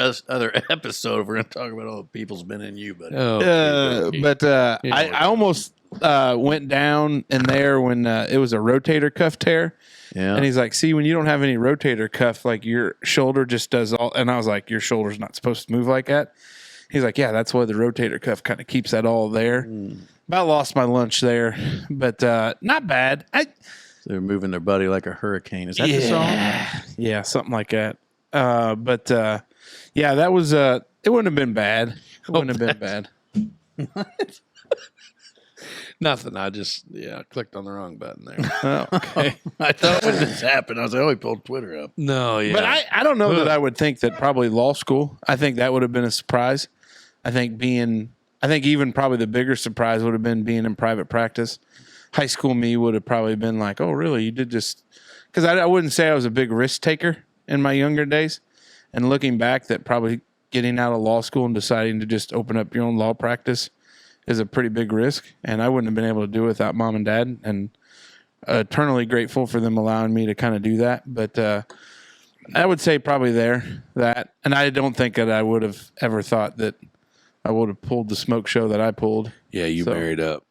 Speaker 3: episode if we're gonna talk about all the people's been in you, but
Speaker 1: But I almost went down in there when it was a rotator cuff tear.
Speaker 3: yeah.
Speaker 1: And he's like, see, when you don't have any rotator cuff, like your shoulder just does all. And I was like, your shoulder's not supposed to move like that. He's like, yeah, that's why the rotator cuff kind of keeps that all there. About lost my lunch there, but not bad.
Speaker 3: They're moving their buddy like a hurricane. Is that the song?
Speaker 1: Yeah, something like that. But yeah, that was it wouldn't have been bad. It wouldn't have been bad.
Speaker 2: Nothing. I just clicked on the wrong button there.
Speaker 1: Oh, okay.
Speaker 3: I thought when this happened, I was like, oh, he pulled Twitter up.
Speaker 2: No, yeah.
Speaker 1: But I don't know that I would think that probably law school. I think that would have been a surprise. I think even probably the bigger surprise would have been being in private practice. High school me would have probably been like, oh, really? You did just – because I wouldn't say I was a big risk taker in my younger days. And looking back, that probably getting out of law school and deciding to just open up your own law practice is a pretty big risk. And I wouldn't have been able to do it without mom and dad. And eternally grateful for them allowing me to kind of do that. But I would say probably that. And I don't think that I would have ever thought that I would have pulled the smoke show that I pulled.
Speaker 2: Yeah, you
Speaker 1: So-
Speaker 2: married up.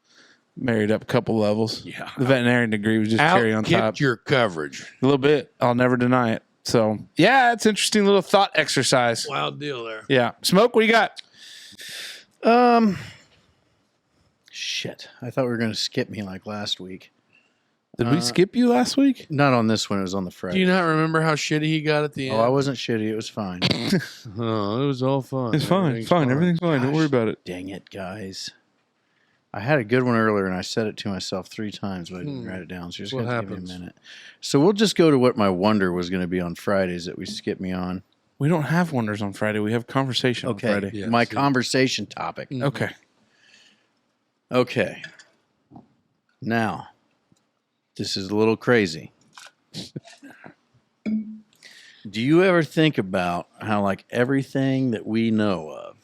Speaker 1: Married up a couple levels.
Speaker 2: Yeah.
Speaker 1: The veterinarian degree was just cherry on top.
Speaker 2: Outkicked your coverage.
Speaker 1: A little bit. I'll never deny it. So, yeah, it's an interesting little thought exercise.
Speaker 2: Wild deal there.
Speaker 1: Yeah. Smoke, what do you got?
Speaker 3: Shit. I thought we were going to skip me like last week.
Speaker 1: Did we skip you last week?
Speaker 3: Not on this one. It was on the Friday.
Speaker 2: Do you not remember how shitty he got at the end?
Speaker 3: Oh, I wasn't shitty. It was fine.
Speaker 2: Oh, it was all fun.
Speaker 1: It's fine. It's fine. Everything's fine. Don't worry about it.
Speaker 3: Dang it, guys. I had a good one earlier, and I said it to myself 3 times, but I didn't write it down. So just
Speaker 2: What
Speaker 3: going to give
Speaker 2: happens?
Speaker 3: me a minute. So we'll just go to what my wonder was going to be on Fridays that we skipped me on.
Speaker 1: We don't have wonders on Friday. We have conversation on Friday.
Speaker 2: Yeah,
Speaker 3: my
Speaker 2: see.
Speaker 3: conversation topic.
Speaker 1: Okay.
Speaker 3: Okay. Now, this is a little crazy. Do you ever think about how like everything that we know of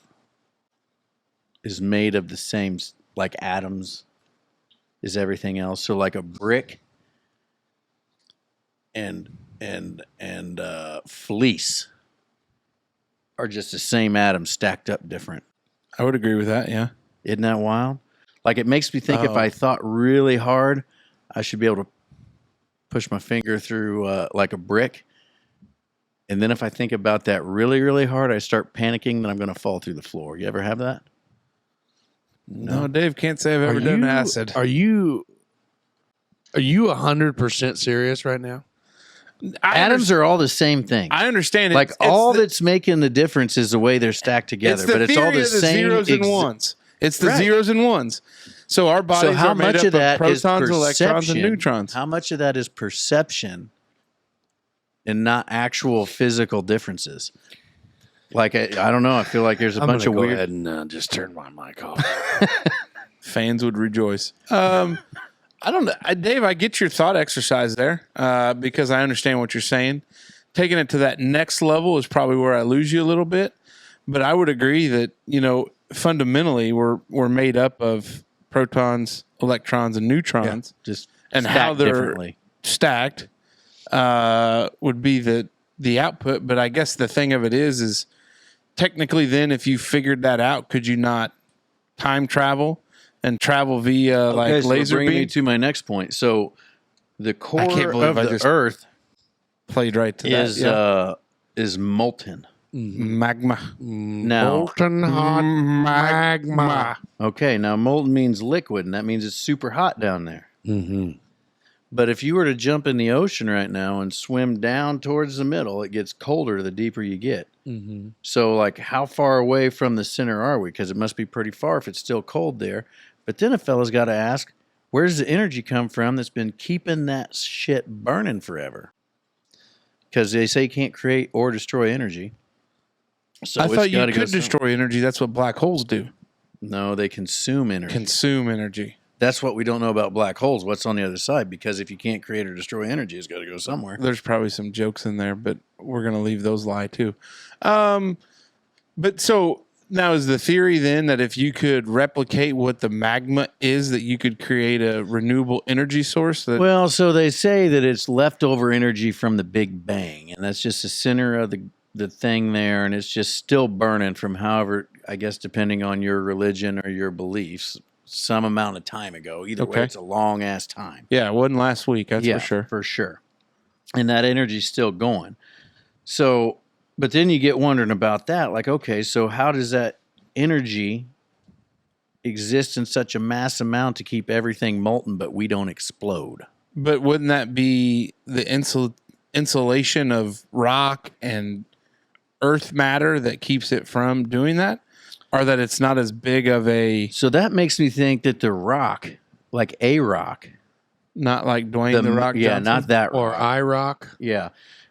Speaker 3: is made of the same, like atoms is everything else? So like a brick and fleece are just the same atoms stacked up different.
Speaker 1: I would agree with that. Yeah.
Speaker 3: Isn't that wild? Like it makes me think if I thought really hard, I should be able to push my finger through like a brick. And then if I think about that really, really hard, I start panicking that I'm going to fall through the floor. You ever have that?
Speaker 1: No, Dave can't say I've ever done acid.
Speaker 2: Are you 100% serious right now?
Speaker 3: Atoms are all the same thing.
Speaker 1: I understand.
Speaker 3: Like all that's making the difference is the way they're stacked together, but it's all the same.
Speaker 1: Zeros and ones. It's the zeros and ones. So our bodies are made up of protons, electrons, and neutrons.
Speaker 3: How much of that is perception and not actual physical differences? Like I don't know. I feel like there's a bunch of weird.
Speaker 2: Go ahead and just turn my mic off.
Speaker 1: Fans would rejoice. I don't know, Dave. I get your thought exercise there because I understand what you're saying. Taking it to that next level is probably where I lose you a little bit. But I would agree that fundamentally we're made up of protons, electrons, and neutrons.
Speaker 3: Yeah, just
Speaker 1: and how they're stacked would be the output. But I guess the thing of it is technically then if you figured that out, could you not time travel and travel via like laser
Speaker 3: bringing
Speaker 1: beam?
Speaker 3: me to my next point. So the core of the Earth
Speaker 1: played right to that.
Speaker 3: Is molten.
Speaker 1: Magma.
Speaker 3: Now,
Speaker 2: molten hot magma.
Speaker 3: Okay, now molten means liquid, and that means it's super hot down there.
Speaker 2: Mm-hmm.
Speaker 3: But if you were to jump in the ocean right now and swim down towards the middle, it gets colder the deeper you get.
Speaker 2: Mm-hmm.
Speaker 3: So, like, how far away from the center are we? Because it must be pretty far if it's still cold there. But then a fella's got to ask, where's the energy come from that's been keeping that shit burning forever? Because they say you can't create or destroy energy. So
Speaker 1: I thought you could destroy energy. That's what black holes do.
Speaker 3: No, they consume energy.
Speaker 1: Consume energy.
Speaker 3: That's what we don't know about black holes. What's on the other side? Because if you can't create or destroy energy, it's got to go somewhere.
Speaker 1: There's probably some jokes in there, but we're going to leave those lie too. But so now is the theory then that if you could replicate what the magma is, that you could create a renewable energy source?
Speaker 3: Well, so they say that it's leftover energy from the Big Bang, and that's just the center of the thing there, and it's just still burning from however, I guess, depending on your religion or your beliefs, some amount of time ago. Either way, it's a long-ass time.
Speaker 1: Yeah, it wasn't last week, that's for sure.
Speaker 3: For sure. And that energy's still going. So, but then you get wondering about that. Like, okay, so how does that energy exist in such a mass amount to keep everything molten, but we don't explode?
Speaker 1: But wouldn't that be the insulation of rock and earth matter that keeps it from doing that? Or that it's not as big of a...
Speaker 3: So that makes me think that the rock, like a rock...
Speaker 1: Not like Dwayne the Rock Johnson?
Speaker 3: Yeah, not that rock.
Speaker 2: Or I-Rock?
Speaker 3: Yeah,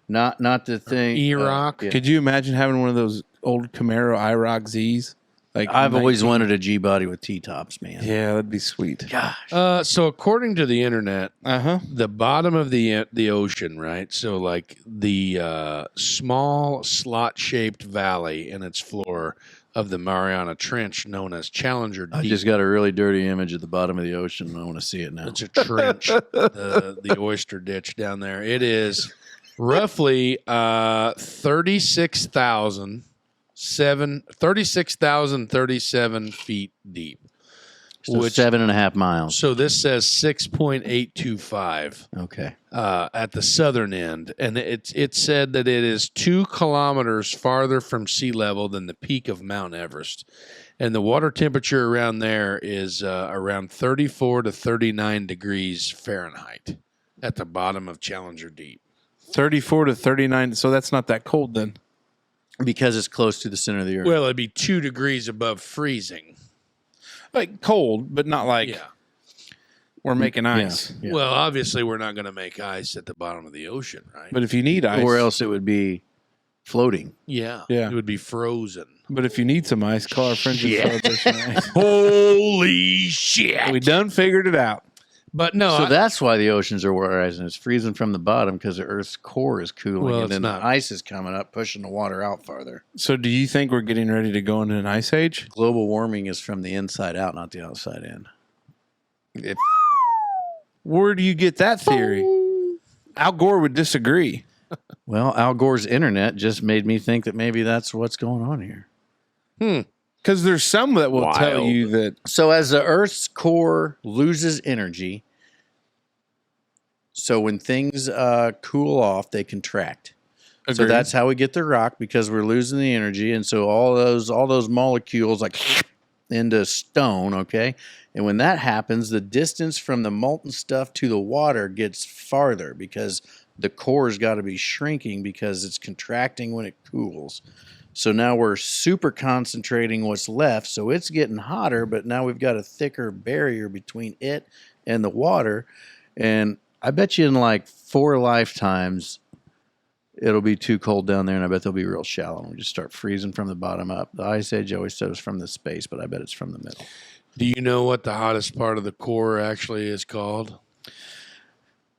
Speaker 3: not the thing...
Speaker 2: E-Rock?
Speaker 1: Could you imagine having one of those old Camaro I-Rock Z's? Like
Speaker 3: I've always wanted a G-body with T-tops, man.
Speaker 1: Yeah, that'd be sweet.
Speaker 3: Gosh.
Speaker 2: So according to the internet,
Speaker 1: the
Speaker 2: bottom of the ocean, right? So like the small slot-shaped valley in its floor of the Mariana Trench, known as Challenger Deep.
Speaker 3: I just got a really dirty image at the bottom of the ocean, and I want to see it now.
Speaker 2: It's a trench, the oyster ditch down there. It is roughly 36,037 feet deep.
Speaker 3: So 7.5 miles.
Speaker 2: So this says 6.825.
Speaker 3: Okay.
Speaker 2: At the southern end, and it said that it is 2 kilometers farther from sea level than the peak of Mount Everest, and the water temperature around there is around 34 to 39 degrees Fahrenheit at the bottom of Challenger Deep.
Speaker 1: 34 to 39. So that's not that cold then,
Speaker 3: because it's close to the center of the earth.
Speaker 2: Well, it'd be 2 degrees above freezing.
Speaker 1: Like cold, but not like we're making ice.
Speaker 3: Yeah.
Speaker 2: Well, obviously, we're not going to make ice at the bottom of the ocean, right?
Speaker 1: But if you need ice,
Speaker 3: or else it would be floating.
Speaker 2: Yeah,
Speaker 1: it
Speaker 2: would be frozen.
Speaker 1: But if you need some ice, call our friends at Celebration Ice.
Speaker 2: Holy shit!
Speaker 1: We done figured it out.
Speaker 2: But no,
Speaker 3: So that's why the oceans are rising. It's freezing from the bottom because the Earth's core is cooling,
Speaker 2: Well,
Speaker 3: and
Speaker 2: it's
Speaker 3: then
Speaker 2: not.
Speaker 3: the ice is coming up, pushing the water out farther.
Speaker 1: So do you think we're getting ready to go into an ice age?
Speaker 3: Global warming is from the inside out, not the outside in.
Speaker 1: Where do you get that theory? Al Gore would disagree.
Speaker 3: Well, Al Gore's internet just made me think that maybe that's what's going on here.
Speaker 1: Because there's some that will tell you that.
Speaker 3: So as the Earth's core loses energy, so when things cool off, they contract. So
Speaker 1: Agreed.
Speaker 3: that's how we get the rock, because we're losing the energy, and so all those molecules like into stone. Okay, and when that happens, the distance from the molten stuff to the water gets farther because the core's got to be shrinking because it's contracting when it cools. So now we're super concentrating what's left, so it's getting hotter, but now we've got a thicker barrier between it and the water, and I bet you in like 4 lifetimes it'll be too cold down there, and I bet they'll be real shallow. And we just start freezing from the bottom up. The ice age always said it was from the space, but I bet it's from the middle.
Speaker 2: Do you know what the hottest part of the core actually is called?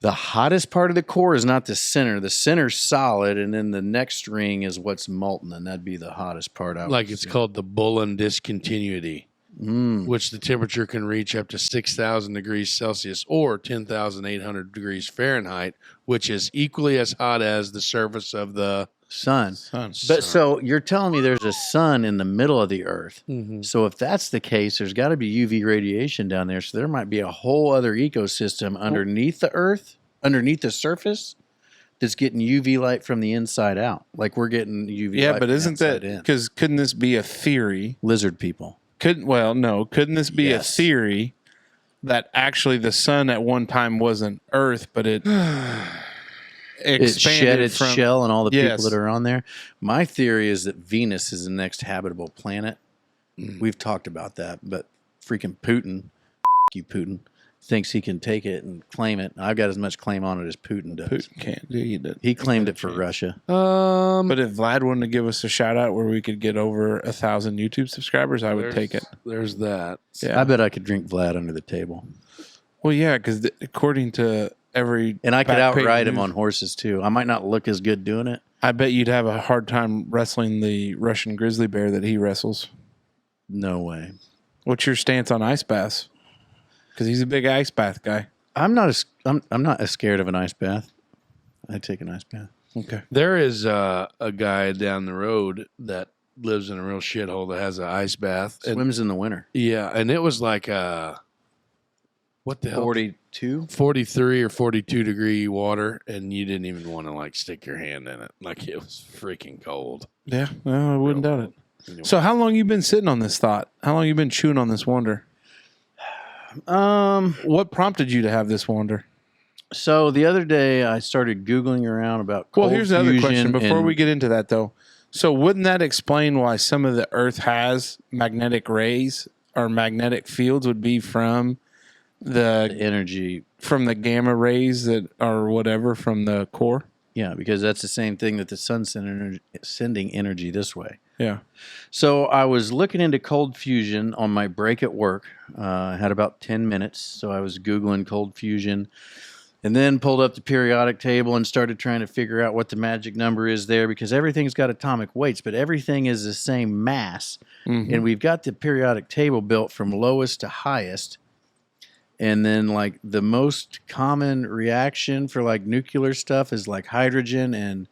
Speaker 3: The hottest part of the core is not the center. The center's solid, and then the next ring is what's molten, and that'd be the hottest part.
Speaker 2: Like it's called the Bullen discontinuity, which the temperature can reach up to 6,000 degrees Celsius or 10,800 degrees Fahrenheit, which is equally as hot as the surface of the
Speaker 3: sun. But so you're telling me there's a sun in the middle of the Earth. So if that's the case, there's got to be UV radiation down there. So there might be a whole other ecosystem underneath the Earth, underneath the surface, that's getting UV light from the inside out. Like we're getting UV light.
Speaker 1: Yeah, but
Speaker 3: from the
Speaker 1: isn't that
Speaker 3: outside in.
Speaker 1: because couldn't this be a theory?
Speaker 3: Lizard people?
Speaker 1: Couldn't this be a theory that actually the sun at one time wasn't Earth, but it
Speaker 3: It shed its shell and all the
Speaker 1: Yes.
Speaker 3: people that are on there. My theory is that Venus is the next habitable planet. We've talked about that, but freaking Putin, you Putin, thinks he can take it and claim it. I've got as much claim on it as Putin does.
Speaker 1: Putin can't do it.
Speaker 3: He claimed it for Russia.
Speaker 1: But if Vlad wanted to give us a shout out where we could get over 1,000 YouTube subscribers, I would take it.
Speaker 2: There's that.
Speaker 1: Yeah.
Speaker 3: I bet I could drink Vlad under the table.
Speaker 1: Well, yeah, because according to every
Speaker 3: And I could
Speaker 1: back page
Speaker 3: outride him
Speaker 1: news,
Speaker 3: on horses too. I might not look as good doing it.
Speaker 1: I bet you'd have a hard time wrestling the Russian grizzly bear that he wrestles.
Speaker 3: No way.
Speaker 1: What's your stance on ice baths? Because he's a big ice bath guy.
Speaker 3: I'm not as scared of an ice bath. I'd take an ice bath.
Speaker 1: Okay.
Speaker 2: There is a guy down the road that lives in a real shithole that has an ice bath. And,
Speaker 3: Swims in the winter.
Speaker 2: yeah, and it was like what the hell?
Speaker 3: 42?
Speaker 2: 43 or 42 degree water, and you didn't even want to like stick your hand in it. Like it was freaking cold.
Speaker 1: Yeah, well, I wouldn't doubt it.
Speaker 2: Anyway.
Speaker 1: So how long you been sitting on this thought? How long you been chewing on this wonder? What prompted you to have this wonder?
Speaker 3: So the other day I started Googling around about cold
Speaker 1: Well, here's another question
Speaker 3: fusion
Speaker 1: before
Speaker 3: and-
Speaker 1: we get into that, though. So wouldn't that explain why some of the Earth has magnetic rays or magnetic fields would be from the
Speaker 3: energy.
Speaker 1: from the gamma rays that or whatever from the core?
Speaker 3: Yeah, because that's the same thing that the sun's sending energy this way.
Speaker 1: Yeah.
Speaker 3: So I was looking into cold fusion on my break at work. I had about 10 minutes, so I was Googling cold fusion and then pulled up the periodic table and started trying to figure out what the magic number is there, because everything's got atomic weights, but everything is the same mass. And we've got the periodic table built from lowest to highest. And then like the most common reaction for like nuclear stuff is like hydrogen, and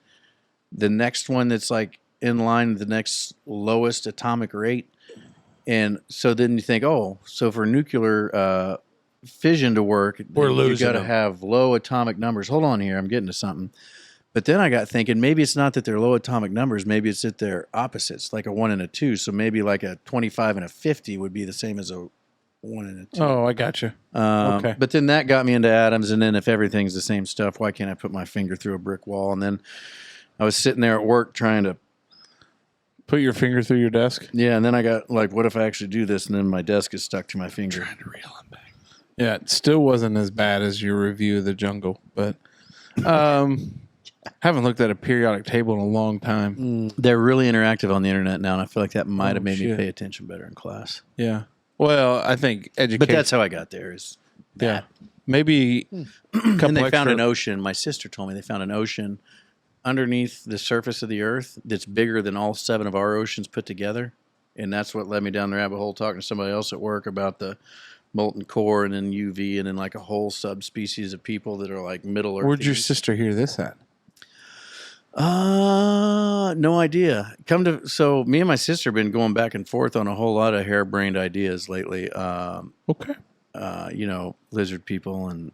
Speaker 3: the next one that's like in line with the next lowest atomic rate. And so then you think, oh, so for nuclear fission to work,
Speaker 2: We're
Speaker 3: you
Speaker 2: losing
Speaker 3: got to
Speaker 2: them.
Speaker 3: have low atomic numbers. Hold on here, I'm getting to something. But then I got thinking, maybe it's not that they're low atomic numbers, maybe it's that they're opposites, like a 1 and a 2. So maybe like a 25 and a 50 would be the same as a 1 and a 2.
Speaker 1: Oh, I got you. Okay.
Speaker 3: But then that got me into atoms, and then if everything's the same stuff, why can't I put my finger through a brick wall? And then I was sitting there at work trying to,
Speaker 1: Put your finger through your desk.
Speaker 3: and then I got like, what if I actually do this? And then my desk is stuck to my finger.
Speaker 2: Trying to reel him back.
Speaker 1: Yeah, it still wasn't as bad as your review of the jungle, but haven't looked at a periodic table in a long time.
Speaker 3: They're really interactive on the internet now, and I feel like that might have made me
Speaker 1: shit.
Speaker 3: pay attention better in class.
Speaker 1: Yeah. Well, I think education.
Speaker 3: But that's how I got there. Is
Speaker 1: yeah. Maybe a couple
Speaker 3: And they found
Speaker 1: extra-
Speaker 3: an ocean. My sister told me they found an ocean underneath the surface of the earth that's bigger than all 7 of our oceans put together. And that's what led me down the rabbit hole talking to somebody else at work about the molten core and then UV and then like a whole subspecies of people that are like Middle Earth.
Speaker 1: Where'd your sister hear this at?
Speaker 3: No idea. So me and my sister have been going back and forth on a whole lot of harebrained ideas lately.
Speaker 1: Okay.
Speaker 3: Lizard people, and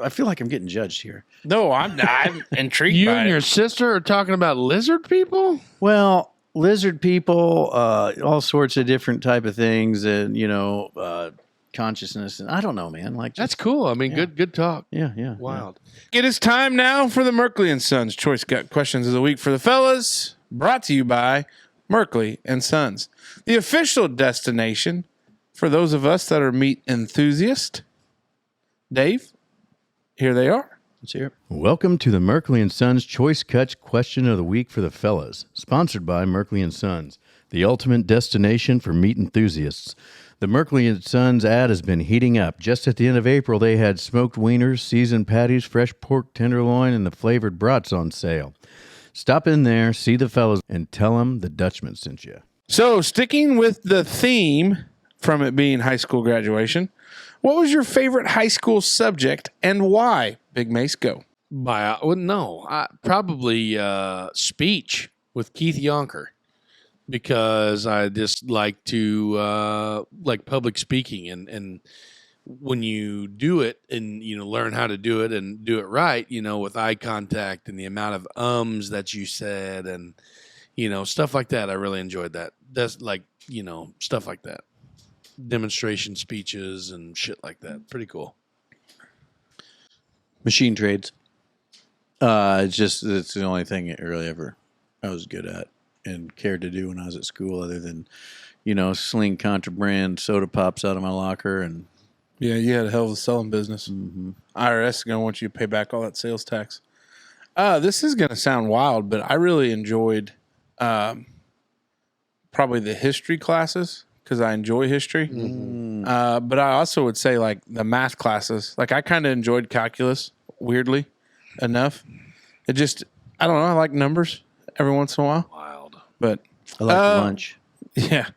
Speaker 3: I feel like I'm getting judged here.
Speaker 1: No, I'm intrigued.
Speaker 2: You
Speaker 1: by
Speaker 2: and
Speaker 1: it.
Speaker 2: your sister are talking about lizard people?
Speaker 3: Well, lizard people, all sorts of different type of things, and consciousness, and I don't know, man. Like
Speaker 2: That's cool. I mean, good talk.
Speaker 3: yeah.
Speaker 2: Wild.
Speaker 1: It is time now for the Merkley and Sons Choice Gut Questions of the Week for the fellas, brought to you by Merkley and Sons, the official destination for those of us that are meat enthusiasts. Dave, here they are.
Speaker 3: Let's hear it. Welcome to the Merkley and Sons Choice Cuts Question of the Week for the fellas, sponsored by Merkley and Sons, the ultimate destination for meat enthusiasts. The Merkley and Sons ad has been heating up. Just at the end of April, they had smoked wieners, seasoned patties, fresh pork tenderloin, and the flavored brats on sale. Stop in there, see the fellas, and tell them the Dutchman sent you.
Speaker 1: So, sticking with the theme from it being high school graduation, what was your favorite high school subject and why? Big Mace, go.
Speaker 2: Probably speech with Keith Yonker, because I just like to like public speaking, and when you do it and learn how to do it and do it right, with eye contact and the amount of ums that you said and stuff like that, I really enjoyed that. That's like stuff like that, demonstration speeches and shit like that. Pretty cool.
Speaker 3: Machine trades. It's the only thing it really ever I was good at and cared to do when I was at school, other than, sling contraband soda pops out of my locker. And
Speaker 1: Yeah, you had a hell of a selling business.
Speaker 3: mm-hmm.
Speaker 1: IRS is going to want you to pay back all that sales tax. This is going to sound wild, but I really enjoyed probably the history classes because I enjoy history.
Speaker 3: Mm-hmm.
Speaker 1: But I also would say like the math classes. Like I kind of enjoyed calculus, weirdly enough. It just, I don't know, I like numbers every once in a while.
Speaker 2: Wild.
Speaker 1: But
Speaker 3: I like lunch.
Speaker 1: yeah.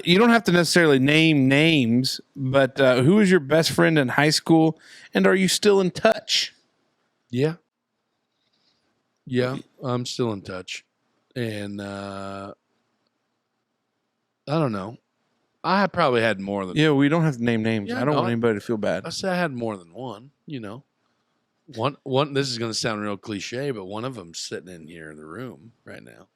Speaker 1: You don't have to necessarily name names, but who was your best friend in high school, and are you still in touch?
Speaker 2: Yeah, I'm still in touch, and I don't know. I probably had more than.
Speaker 1: Yeah, we don't have to name names.
Speaker 2: Yeah,
Speaker 1: I don't
Speaker 2: no,
Speaker 1: want anybody to feel bad.
Speaker 2: I say I had more than one. One. This is going to sound real cliche, but one of them's sitting in here in the room right now,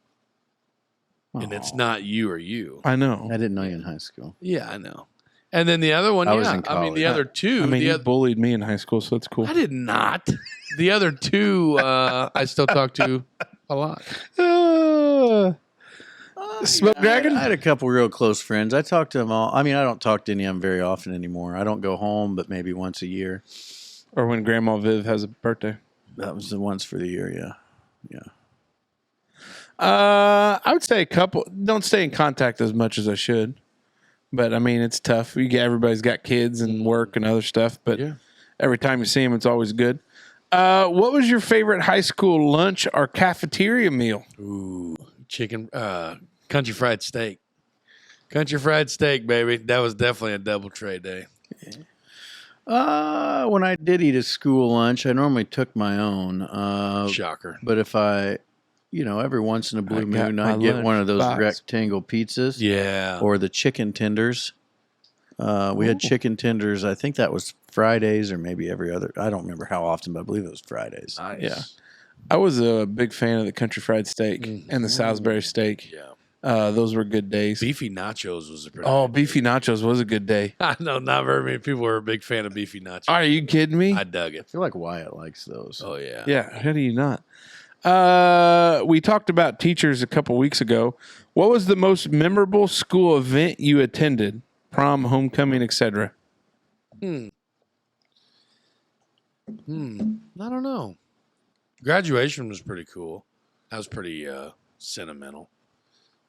Speaker 2: and it's not you or you.
Speaker 1: I know.
Speaker 3: I didn't know you in high school.
Speaker 2: Yeah, I know. And then the other one,
Speaker 3: I was in
Speaker 2: I mean,
Speaker 3: college.
Speaker 2: the other two.
Speaker 1: I mean,
Speaker 2: the
Speaker 1: you
Speaker 2: other,
Speaker 1: bullied me in high school, so that's cool.
Speaker 2: I did not. The other two, I still talk to a lot.
Speaker 1: Smoke Dragon?
Speaker 3: I had a couple real close friends. I talked to them all. I mean, I don't talk to any of them very often anymore. I don't go home, but maybe once a year.
Speaker 1: Or when Grandma Viv has a birthday.
Speaker 3: That was the once for the year, yeah.
Speaker 1: I would say a couple. Don't stay in contact as much as I should. But, I mean, it's tough. Everybody's got kids and work and other stuff. But every time you see them, it's always good. What was your favorite high school lunch or cafeteria meal?
Speaker 2: Ooh, chicken, country fried steak. Country fried steak, baby. That was definitely a double tray day.
Speaker 3: When I did eat a school lunch, I normally took my own.
Speaker 2: Shocker.
Speaker 3: But if I, every once in a blue
Speaker 1: got
Speaker 3: moon,
Speaker 1: my
Speaker 3: I'd get
Speaker 1: lunch
Speaker 3: one of those
Speaker 1: box.
Speaker 3: rectangle pizzas.
Speaker 2: Yeah.
Speaker 3: Or the chicken tenders. We had chicken tenders. I think that was Fridays or maybe every other. I don't remember how often, but I believe it was Fridays.
Speaker 2: Nice.
Speaker 1: Yeah. I was a big fan of the country fried steak and the Salisbury steak.
Speaker 2: Yeah.
Speaker 1: Those were good days.
Speaker 2: Beefy nachos was a pretty
Speaker 1: Oh, beefy nachos was a good day.
Speaker 2: I know not very many people were a big fan of beefy nachos.
Speaker 1: Are you kidding me?
Speaker 2: I dug
Speaker 3: I
Speaker 2: it.
Speaker 3: feel like Wyatt likes those.
Speaker 2: Oh, yeah.
Speaker 1: Yeah, how do you not? We talked about teachers a couple weeks ago. What was the most memorable school event you attended? Prom, homecoming, etc.
Speaker 2: I don't know. Graduation was pretty cool. That was pretty sentimental.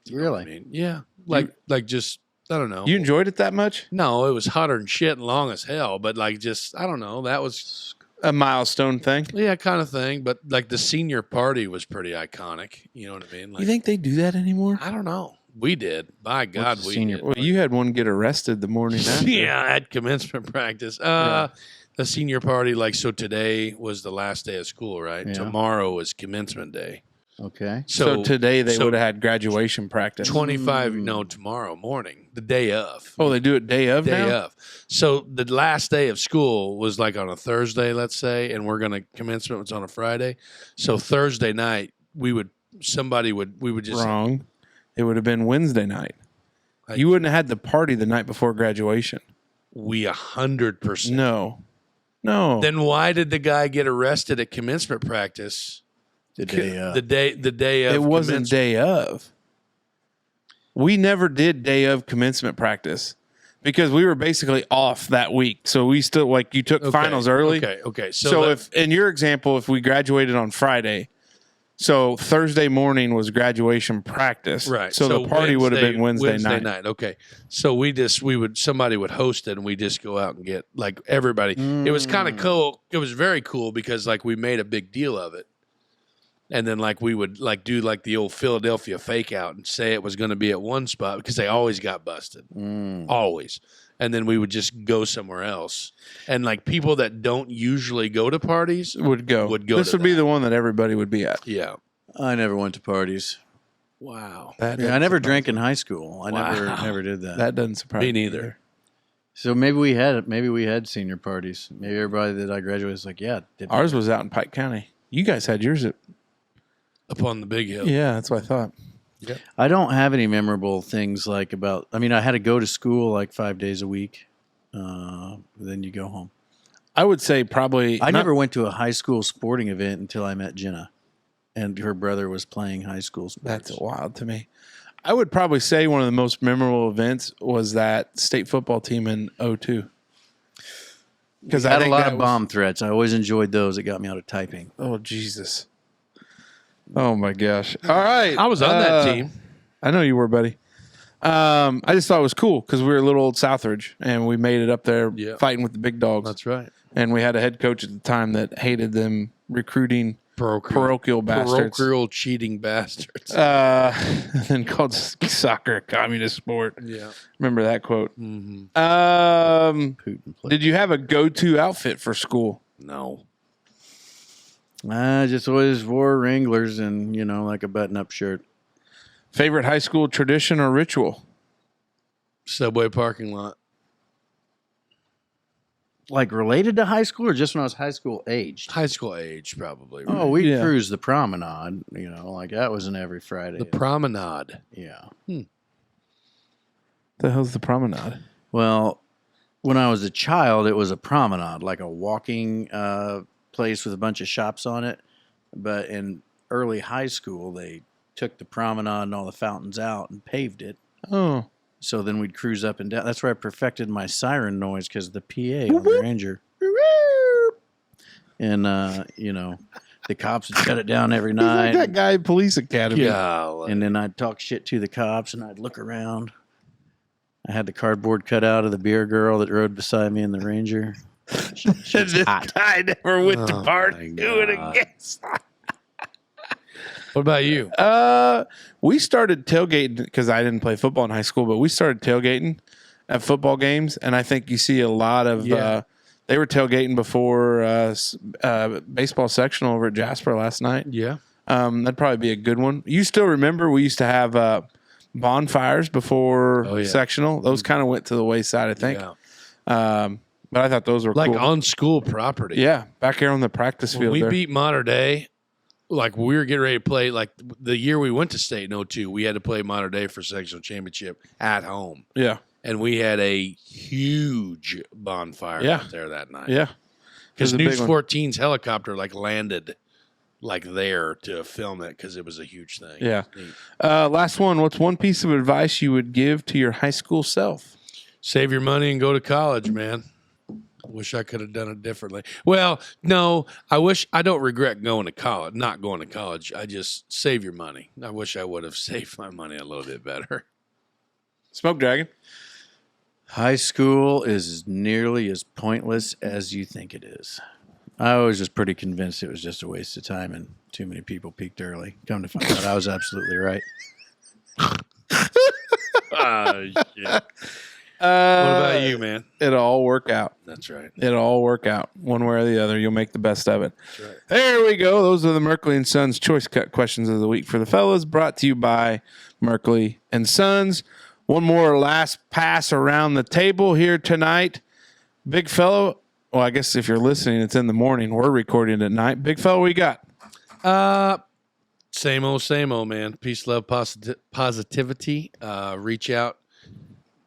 Speaker 2: You know what
Speaker 3: Really?
Speaker 2: I mean, yeah. Like just I don't know.
Speaker 1: You enjoyed it that much?
Speaker 2: No, it was hotter than shit and long as hell. But like, just I don't know. That was
Speaker 1: A milestone thing.
Speaker 2: yeah, kind of thing. But like the senior party was pretty iconic. You know what I mean? Like,
Speaker 1: You think they do that anymore?
Speaker 2: I don't know. We did. By God,
Speaker 3: the
Speaker 2: we
Speaker 3: senior
Speaker 2: did.
Speaker 1: Well, you had one get arrested the morning after.
Speaker 2: Yeah, at commencement practice. The senior party, like, so today was the last day of school, right?
Speaker 3: Yeah.
Speaker 2: Tomorrow is commencement day.
Speaker 3: Okay.
Speaker 1: So today they would have had graduation practice.
Speaker 2: 25, no, tomorrow morning, the day of.
Speaker 1: Oh, they do it day of
Speaker 2: Day
Speaker 1: now?
Speaker 2: of. So the last day of school was like on a Thursday, let's say, and commencement was on a Friday. So Thursday night, we would just
Speaker 1: Wrong. It would have been Wednesday night.
Speaker 2: Like-
Speaker 1: You wouldn't have had the party the night before graduation.
Speaker 2: we 100%.
Speaker 1: No.
Speaker 2: Then why did the guy get arrested at commencement practice?
Speaker 3: The day
Speaker 2: The day of
Speaker 1: It wasn't
Speaker 2: commencement?
Speaker 1: day of. We never did day of commencement practice because we were basically off that week. So we still, like, you took finals early.
Speaker 2: Okay.
Speaker 1: So if, in your example, if we graduated on Friday, so Thursday morning was graduation practice.
Speaker 2: right.
Speaker 1: So the party would have been Wednesday night.
Speaker 2: Okay. So somebody would host it and we just go out and get like everybody. It was kind of cool. It was very cool because like we made a big deal of it. And then like we would like do like the old Philadelphia fake out and say it was going to be at one spot because they always got busted. Always. And then we would just go somewhere else. And like people that don't usually go to parties
Speaker 1: Would go. This
Speaker 2: to
Speaker 1: would be
Speaker 2: that.
Speaker 1: the one that everybody would be at.
Speaker 2: Yeah.
Speaker 3: I never went to parties.
Speaker 2: Wow.
Speaker 1: That
Speaker 3: Yeah, I never drank in high school. I
Speaker 2: Wow.
Speaker 3: never did that.
Speaker 1: That doesn't surprise
Speaker 2: Me neither.
Speaker 3: So maybe we had senior parties. Maybe everybody that I graduated was like, yeah.
Speaker 1: Ours was out in Pike County. You guys had yours at.
Speaker 2: Up on the big hill.
Speaker 1: Yeah, that's what I thought.
Speaker 3: I don't have any memorable things like about. I mean, I had to go to school like 5 days a week. Then you go home.
Speaker 1: I would say probably.
Speaker 3: I never went to a high school sporting event until I met Jenna, and her brother was playing high school sports.
Speaker 1: That's wild to me. I would probably say one of the most memorable events was that state football team in 02. Because
Speaker 3: I had a lot of bomb threats. I always enjoyed those. It got me out of typing.
Speaker 1: Oh, Jesus. Oh, my gosh. All right.
Speaker 2: I was on that team.
Speaker 1: I know you were, buddy. I just thought it was cool because we were a little old Southridge, and we made it up there fighting with the big dogs.
Speaker 2: That's right.
Speaker 1: And we had a head coach at the time that hated them recruiting parochial bastards.
Speaker 2: Parochial cheating bastards.
Speaker 1: And called soccer a communist sport.
Speaker 2: Yeah.
Speaker 1: Remember that quote.
Speaker 2: Mm-hmm.
Speaker 3: Putin played.
Speaker 1: Did you have a go-to outfit for school?
Speaker 2: No.
Speaker 3: I just always wore Wranglers and, like a button-up shirt.
Speaker 1: Favorite high school tradition or ritual?
Speaker 2: Subway parking lot.
Speaker 3: Like related to high school or just when I was high school aged?
Speaker 2: High school age, probably. Right?
Speaker 3: Oh, we
Speaker 1: Yeah.
Speaker 3: cruised the promenade, like that was an every Friday.
Speaker 2: The promenade.
Speaker 3: Yeah.
Speaker 1: The hell's the promenade?
Speaker 3: Well, when I was a child, it was a promenade, like a walking place with a bunch of shops on it. But in early high school, they took the promenade and all the fountains out and paved it.
Speaker 1: Oh.
Speaker 3: So then we'd cruise up and down. That's where I perfected my siren noise because the PA on the Ranger. And, the cops would shut it down every
Speaker 1: He's like
Speaker 3: night.
Speaker 1: that guy at Police Academy.
Speaker 2: Yeah.
Speaker 3: And then I'd talk shit to the cops and I'd look around. I had the cardboard cut out of the beer girl that rode beside me in the Ranger. She's
Speaker 1: This
Speaker 3: hot.
Speaker 1: guy never went
Speaker 2: Oh,
Speaker 1: to
Speaker 2: my
Speaker 1: party doing
Speaker 2: God.
Speaker 1: again.
Speaker 2: What about you?
Speaker 1: We started tailgating because I didn't play football in high school, but we started tailgating at football games, and I think you see a lot of.
Speaker 2: Yeah.
Speaker 1: They were tailgating before baseball sectional over at Jasper last night.
Speaker 2: Yeah.
Speaker 1: That'd probably be a good one. You still remember we used to have bonfires before
Speaker 2: Oh, yeah.
Speaker 1: sectional? Those kind of went to the wayside, I think.
Speaker 2: Yeah.
Speaker 1: But I thought those were
Speaker 2: Like
Speaker 1: cool.
Speaker 2: on school property.
Speaker 1: Yeah, back here on the practice
Speaker 2: When
Speaker 1: field.
Speaker 2: we
Speaker 1: there.
Speaker 2: beat Mater Dei, like we were getting ready to play, like the year we went to state in 02, we had to play Mater Dei for sectional championship at home.
Speaker 1: Yeah,
Speaker 2: And we had a huge bonfire
Speaker 1: Yeah.
Speaker 2: out there that night.
Speaker 1: yeah.
Speaker 2: Because
Speaker 1: It was a big
Speaker 2: News
Speaker 1: one.
Speaker 2: 14's helicopter like landed like there to film it because it was a huge thing.
Speaker 1: Yeah. Last one. What's one piece of advice you would give to your high school self?
Speaker 2: Save your money and go to college, man. Wish I could have done it differently. Well, no, I don't regret going to college, not going to college. I just save your money. I wish I would have saved my money a little bit better.
Speaker 1: Smoke Dragon.
Speaker 3: High school is nearly as pointless as you think it is. I was just pretty convinced it was just a waste of time and too many people peaked early. Come to find out, I was absolutely right.
Speaker 2: Oh, shit. What about you, man?
Speaker 1: It'll all work out.
Speaker 2: That's right.
Speaker 1: It'll all work out one way or the other. You'll make the best of it.
Speaker 2: That's right.
Speaker 1: There we go. Those are the Merkley and Sons Choice Cut questions of the week for the fellas, brought to you by Merkley and Sons. One more last pass around the table here tonight. Big fellow, well, I guess if you're listening, it's in the morning. We're recording at night. Big fellow, we got?
Speaker 2: Same old, man. Peace, love, positivity. Reach out.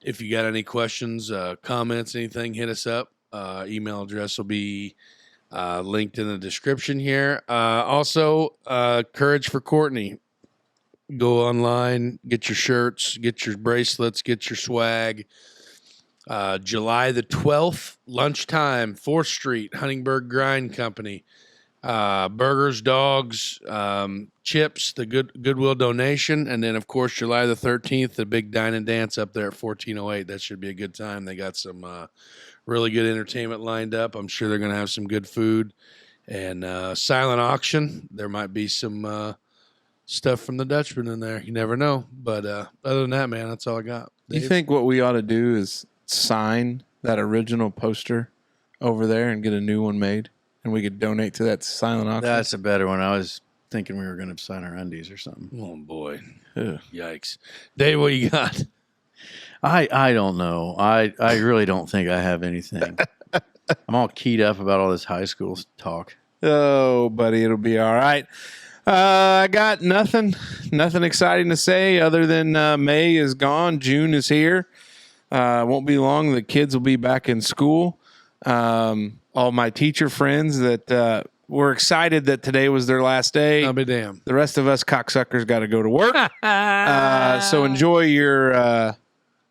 Speaker 2: If you got any questions, comments, anything, hit us up. Email address will be linked in the description here. Also, Courage for Courtney. Go online, get your shirts, get your bracelets, get your swag. July the 12th, lunchtime, 4th Street, Huntingburg Grind Company. Burgers, dogs, chips, the Goodwill donation, and then of course July the 13th, the big dine and dance up there at 1408. That should be a good time. They got some really good entertainment lined up. I'm sure they're going to have some good food and silent auction. There might be some stuff from the Dutchman in there. You never know. But other than that, man, that's all I got.
Speaker 1: You
Speaker 2: Dave?
Speaker 1: think what we ought to do is sign that original poster over there and get a new one made? And we could donate to that silent auction.
Speaker 3: That's a better one. I was thinking we were going to sign our undies or something.
Speaker 2: Oh, boy.
Speaker 1: Ugh.
Speaker 2: Yikes. Dave, what you got?
Speaker 3: I don't know. I really don't think I have anything. I'm all keyed up about all this high school talk.
Speaker 1: Oh, buddy, it'll be all right. I got nothing exciting to say other than May is gone. June is here. Won't be long. The kids will be back in school. All my teacher friends that were excited that today was their last day.
Speaker 2: I'll be damned.
Speaker 1: The rest of us cocksuckers got to go to work. So enjoy your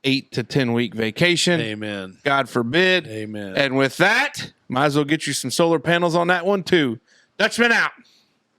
Speaker 1: 8 to 10 week vacation.
Speaker 2: Amen.
Speaker 1: God forbid.
Speaker 2: Amen.
Speaker 1: And with that, might as well get you some solar panels on that one too. Dutchman out.